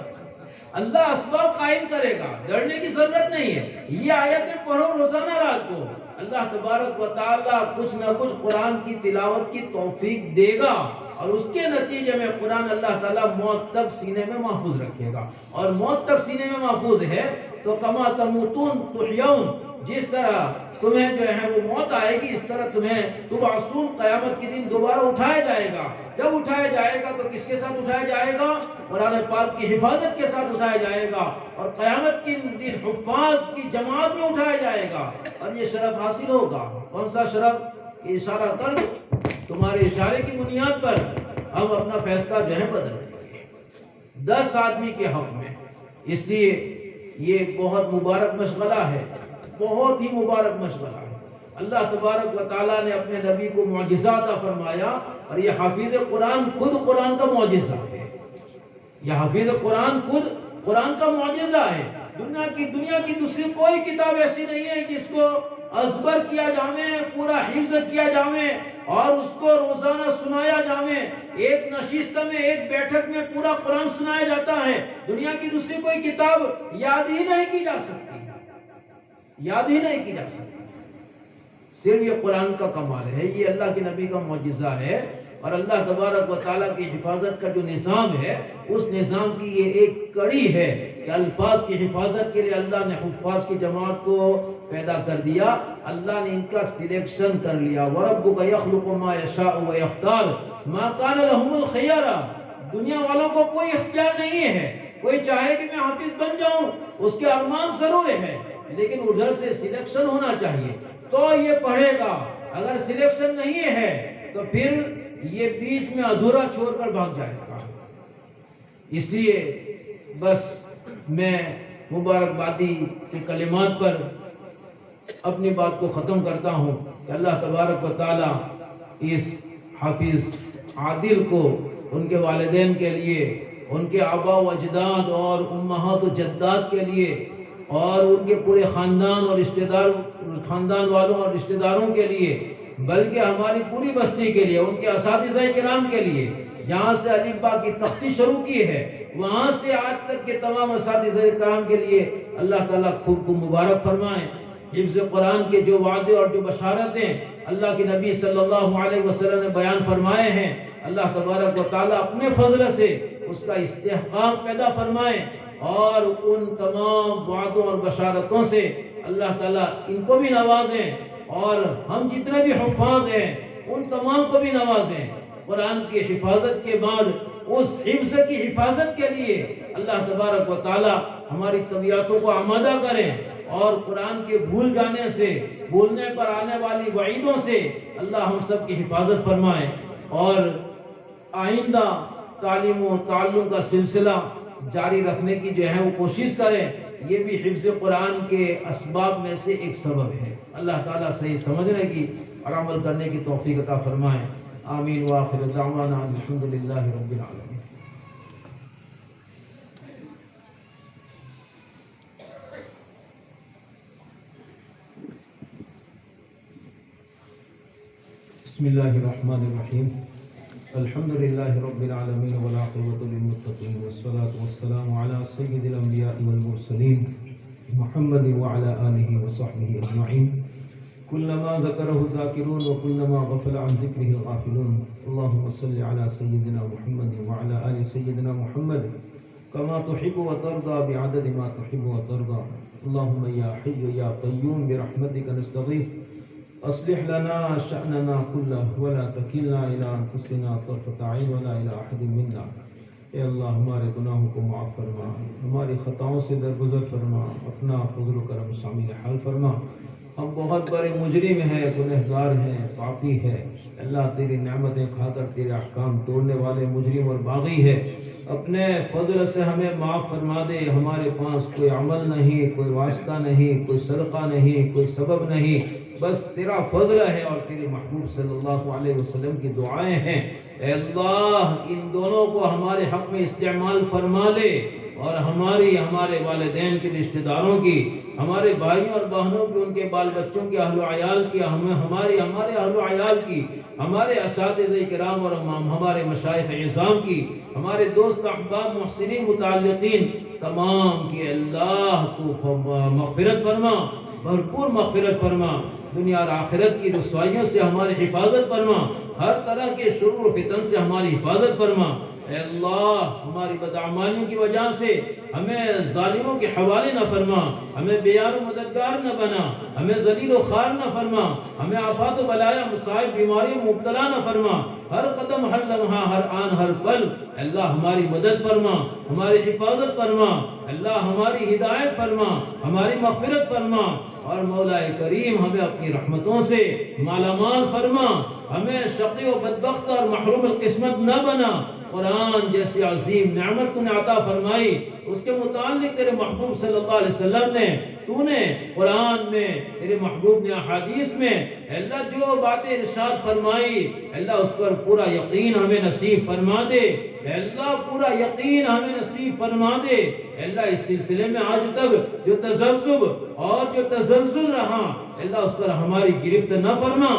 اللہ اسباب قائم کرے گا، ڈرنے کی ضرورت نہیں ہے۔ یہ آیتیں پڑھو روزانہ رات کو، اللہ تبارک و تعالیٰ کچھ نہ کچھ قرآن کی تلاوت کی توفیق دے گا، اور اس کے نتیجے میں قرآن اللہ تعالیٰ موت تک سینے میں محفوظ رکھے گا۔ اور موت تک سینے میں محفوظ ہے تو کما تموتون تحیون، جس طرح تمہیں جو ہے وہ موت آئے گی، اس طرح تمہیں تبعثون، قیامت کے دن دوبارہ اٹھایا جائے گا۔ جب اٹھایا جائے گا تو کس کے ساتھ اٹھایا جائے گا؟ قرآن پاک کی حفاظت کے ساتھ اٹھایا جائے گا، اور قیامت کے دن حفاظ کی جماعت میں اٹھایا جائے گا، اور یہ شرف حاصل ہوگا۔ کون سا شرف؟ اشارہ کر دو، تمہارے اشارے کی بنیاد پر ہم اپنا فیصلہ جو ہے بدل دیں گے 10 آدمی کے حق میں۔ اس لیے یہ بہت مبارک مشغلہ ہے، بہت ہی مبارک مشغلہ ہے۔ اللہ تبارک و تعالیٰ نے اپنے نبی کو معجزہ عطا فرمایا، اور یہ حافظ قرآن خود قرآن کا معجزہ ہے۔ یہ حافظ قرآن خود قرآن کا معجزہ ہے۔ دنیا کی دوسری کوئی کتاب ایسی نہیں ہے جس کو ازبر کیا جاوے، پورا حفظ کیا جاوے اور اس کو روزانہ سنایا جاوے، ایک نشست میں، ایک بیٹھک میں پورا قرآن سنایا جاتا ہے۔ دنیا کی دوسری کوئی کتاب یاد ہی نہیں کی جا سکتی، یاد ہی نہیں کی جا سکتی. صرف یہ قرآن کا کمال ہے، یہ اللہ کے نبی کا معجزہ ہے، اور اللہ تبارک و تعالیٰ کی حفاظت کا جو نظام ہے اس نظام کی یہ ایک کڑی ہے کہ الفاظ کی حفاظت کے لیے اللہ نے حفاظ کی جماعت کو پیدا کر دیا، اللہ نے ان کا سلیکشن کر لیا. وَرَبُّكَ يَخْلُقُ مَا يَشَاءُ وَيَخْتَارُ مَا كَانَ لَهُمُ الْخِيَارَةُ. دنیا والوں کو کوئی اختیار نہیں ہے، کوئی چاہے کہ میں حافظ بن جاؤں، اس کے ارمان ضرور ہے، لیکن ادھر سے سلیکشن ہونا چاہیے تو یہ پڑھے گا. اگر سلیکشن نہیں ہے تو پھر یہ بیچ میں ادھورا چھوڑ کر بھاگ جائے گا. اس لیے بس میں مبارکبادی کے کلمات پر اپنی بات کو ختم کرتا ہوں کہ اللہ تبارک و تعالی اس حافظ عادل کو ان کے والدین کے لیے، ان کے آبا و اجداد اور امہات و جدات کے لیے، اور ان کے پورے خاندان اور خاندان والوں اور رشتہ داروں کے لیے، بلکہ ہماری پوری بستی کے لیے، ان کے اساتذہ کرام کے لیے، جہاں سے الف با کی تختی شروع کی ہے وہاں سے آج تک کے تمام اساتذہ کرام کے لیے اللہ تعالیٰ خوب مبارک فرمائیں. حفظ قرآن کے جو وعدے اور جو بشارتیں اللہ کے نبی صلی اللہ علیہ وسلم نے بیان فرمائے ہیں، اللہ تبارک و تعالیٰ اپنے فضل سے اس کا استحقاق پیدا فرمائیں، اور ان تمام وعدوں اور بشارتوں سے اللہ تعالیٰ ان کو بھی نوازیں، اور ہم جتنے بھی حفاظ ہیں ان تمام کو بھی نوازیں. قرآن کی حفاظت کے بعد اس حفظ کی حفاظت کے لیے اللہ تبارک و تعالیٰ ہماری طبیعتوں کو آمادہ کریں، اور قرآن کے بھول جانے سے، بھولنے پر آنے والی وعیدوں سے اللہ ہم سب کی حفاظت فرمائے، اور آئندہ تعلیم و تعلم کا سلسلہ جاری رکھنے کی جو ہے وہ کوشش کریں. یہ بھی حفظ قرآن کے اسباب میں سے ایک سبب ہے. اللہ تعالیٰ صحیح سمجھنے کی اور عمل کرنے کی توفیق عطا فرمائے. آمین. وآخر دعوانا الحمد للہ رب العالمین. بسم اللہ الرحمن الرحیم. الحمد للہ رب العالمین والعاقبۃ للمتقین والصلاة والسلام علی سید الانبیاء والمرسلین محمد وعلی آلہ وصحبہ اجمعین. كلما ذكره الذاكرون وكلما غفل عن ذكره الغافلون. اللهم صل على سيدنا محمد وعلى آل سيدنا محمد كما تحب وترضى بعدد ما تحب وترضى. اللهم يا حي يا قيوم برحمتك نستغيث اصلح لنا شأننا كله ولا تكلنا إلى أنفسنا طرفة عين ولا إلى أحد منا. اے اللہ ہمارے گناہوں کو معاف فرما، ہماری خطاؤں سے درگزر فرما، اپنا فضل و کرم شامل حال فرما. ہم بہت بڑے مجرم ہیں، گنہگار ہیں، پاپی ہیں. اللہ تیری نعمتیں کھا کر تیرے احکام توڑنے والے مجرم اور باغی ہے. اپنے فضل سے ہمیں معاف فرما دے. ہمارے پاس کوئی عمل نہیں، کوئی واسطہ نہیں، کوئی صدقہ نہیں، کوئی سبب نہیں، بس تیرا فضل ہے اور تیرے محبوب صلی اللہ علیہ وسلم کی دعائیں ہیں. اے اللہ ان دونوں کو ہمارے حق میں استعمال فرما لے، اور ہمارے والدین کے رشتہ داروں کی، ہمارے بھائیوں اور بہنوں کی، ان کے بال بچوں کی، اہل و عیال کی، ہمارے اہل و عیال کی، ہمارے اساتذہ کرام اور ہمارے مشائخ عظام کی، ہمارے دوست احباب محسنین متعلقین تمام کی اللہ تو مغفرت فرما، بھرپور مغفرت فرما. دنیا اور آخرت کی رسوائیوں سے ہماری حفاظت فرما، ہر طرح کے شرور و فتن سے ہماری حفاظت فرما. اے اللہ ہماری بدعمالیوں کی وجہ سے ہمیں ظالموں کے حوالے نہ فرما، ہمیں بیار و مددگار نہ بنا، ہمیں ذلیل و خوار نہ فرما، ہمیں آفات و بلایا مصائب بیماری مبتلا نہ فرما. ہر قدم، ہر لمحہ، ہر آن، ہر پل اللہ ہماری مدد فرما، ہماری حفاظت فرما. اللہ ہماری ہدایت فرما، ہماری مغفرت فرما، اور مولا کریم ہمیں اپنی رحمتوں سے مالا مال فرما. ہمیں شقی و بدبخت اور محروم القسمت نہ بنا. قرآن جیسی عظیم نعمت تو نے عطا فرمائی، اس کے متعلق تیرے محبوب صلی اللہ علیہ وسلم نے، تو نے قرآن میں، تیرے محبوب نے احادیث میں اللہ جو باتیں ارشاد فرمائی، اللہ اس پر پورا یقین ہمیں نصیب فرما دے. اللہ پورا یقین ہمیں نصیب فرما دے. اللہ اس سلسلے میں آج تک جو تذبذب اور جو تزلزل رہا، اللہ اس پر ہماری گرفت نہ فرما.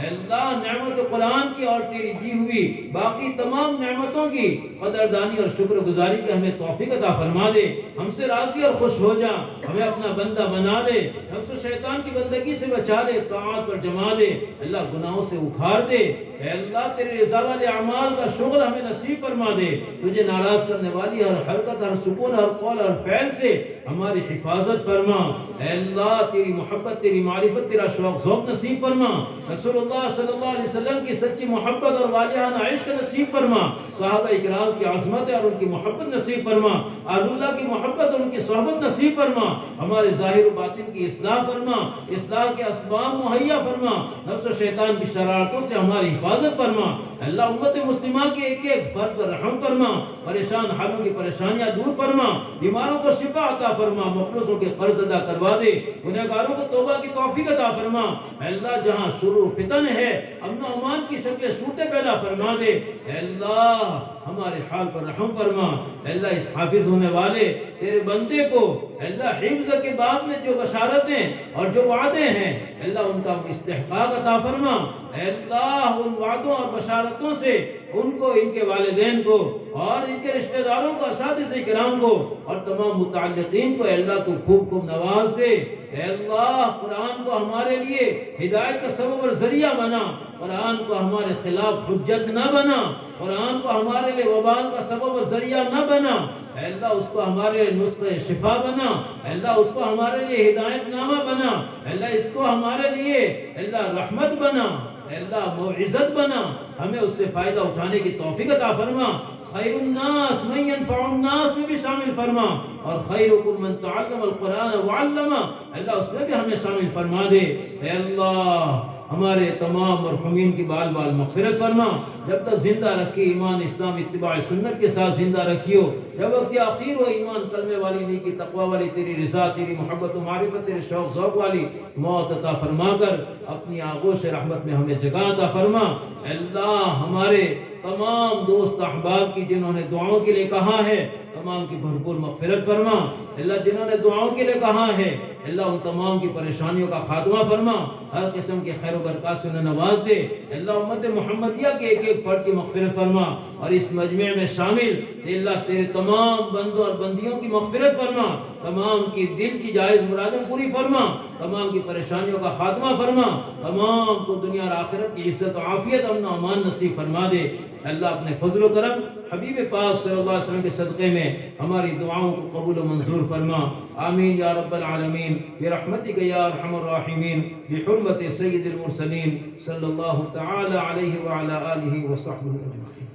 اللہ نعمت قرآن کی اور تیری دی ہوئی باقی تمام نعمتوں کی قدردانی اور شکر گزاری کی ہمیں توفیق عطا فرما دے. ہم سے راضی اور خوش ہو جا, ہمیں اپنا بندہ بنا لے, نفس و شیطان کی بندگی سے بچا لے, طاعات پر جما دے, اللہ گناہوں سے اکھار دے. اے اللہ تیرے رضا والے اعمال کا شغل ہمیں نصیب فرما دے. تجھے ناراض کرنے والی ہر حرکت, ہر سکون, ہر قول, ہر فعل سے ہماری حفاظت فرما. اے اللہ تیری محبت, تیری معرفت, تیرا شوق ذوق نصیب فرما. رسول اللہ صلی اللہ علیہ وسلم کی سچی محبت اور والہانہ عشق نصیب فرما. صحابہ اکرام کی عظمت اور ان کی محبت نصیب فرما. اہل اللہ کی محبت اور ان کی صحبت نصیب فرما. ہمارے ظاہر و باطن کی اصلاح فرما, اصلاح کے اسباب مہیا فرما. نفس و شیطان کی شرارتوں سے ہماری حفاظت فرما. اللہ امت مسلمہ کے ایک ایک فرد پر رحم فرما. پریشان حالوں کی پریشانیاں دور فرما. بیماروں کو شفا عطا فرما. مفلسوں کے قرض ادا کروا دے. گنہگاروں کو توبہ کی توفیق عطا فرما. اللہ جہاں شرور فتن ہے, امن و امان کی شکل صورتیں پیدا فرما دے. اللہ ہمارے حال پر رحم فرما. اللہ اس حافظ ہونے والے تیرے بندے کو اللہ حفظ کے باب میں جو بشارتیں اور جو وعدے ہیں اللہ ان کا استحقاق عطا فرما. اے اللہ ان وعدوں اور بشارتوں سے ان کو, ان کے والدین کو اور ان کے رشتہ داروں کو, اساتذہ کرام کو اور تمام متعلقین کو اے اللہ تو خوب خوب نواز دے. اے اللہ قرآن کو ہمارے لیے ہدایت کا سبب اور ذریعہ بنا. قرآن کو ہمارے خلاف حجت نہ بنا. قرآن کو ہمارے لیے وبال کا سبب اور ذریعہ نہ بنا. اے اللہ اس کو ہمارے لیے نسخہ شفا بنا. اے اللہ اس کو ہمارے لیے ہدایت نامہ بنا. اے اللہ اس کو ہمارے لیے اے اللہ رحمت بنا. اے اللہ موعظت بنا. ہمیں اس سے فائدہ اٹھانے کی توفیق عطا فرما. خیر الناس من ينفع الناس میں بھی شامل فرما, اور خیرکم من تعلم القرآن وعلمہ اللہ اس میں بھی ہمیں شامل فرما دے. اے اللہ ہمارے تمام مرحومین کی بال بال مغفرت فرما. جب تک زندہ رکھی ایمان اسلام اتباع سنت کے ساتھ زندہ رکھیو. جب وقت آخیر ہو ایمان کلمے والی, نیکی تقوی والی, تیری رضا, تیری محبت و معرفت, تیرے شوق ذوق والی موت عطا فرما کر اپنی آغوش رحمت میں ہمیں جگہ عطا فرما. اللہ ہمارے تمام دوست احباب کی جنہوں نے دعاؤں کے لیے کہا ہے تمام کی بھرپور مغفرت فرما. اللہ جنہوں نے دعاؤں کے لیے کہا ہے اللہ ان تمام کی پریشانیوں کا خاتمہ فرما. ہر قسم کے خیر و برکات سے انہیں نواز دے. اللہ امت محمدیہ کے ایک ایک فرد کی مغفرت فرما, اور اس مجمع میں شامل اللہ تیرے تمام بندوں اور بندیوں کی مغفرت فرما. تمام کی دل کی جائز مرادیں پوری فرما. تمام کی پریشانیوں کا خاتمہ فرما. تمام کو دنیا اور آخرت کی عزت و عافیت, امن و امان نصیب فرما دے. اللہ اپنے فضل و کرم حبیب پاک صلی اللہ علیہ وسلم کے صدقے میں ہماری دعاؤں کو قبول و منظور فرما. آمین یا رب العالمین برحمتک یا ارحم الراحمین بحرمت سید المرسلین صلی اللہ تعالی علیہ وعلی آلہ وصحبہ اجمعین.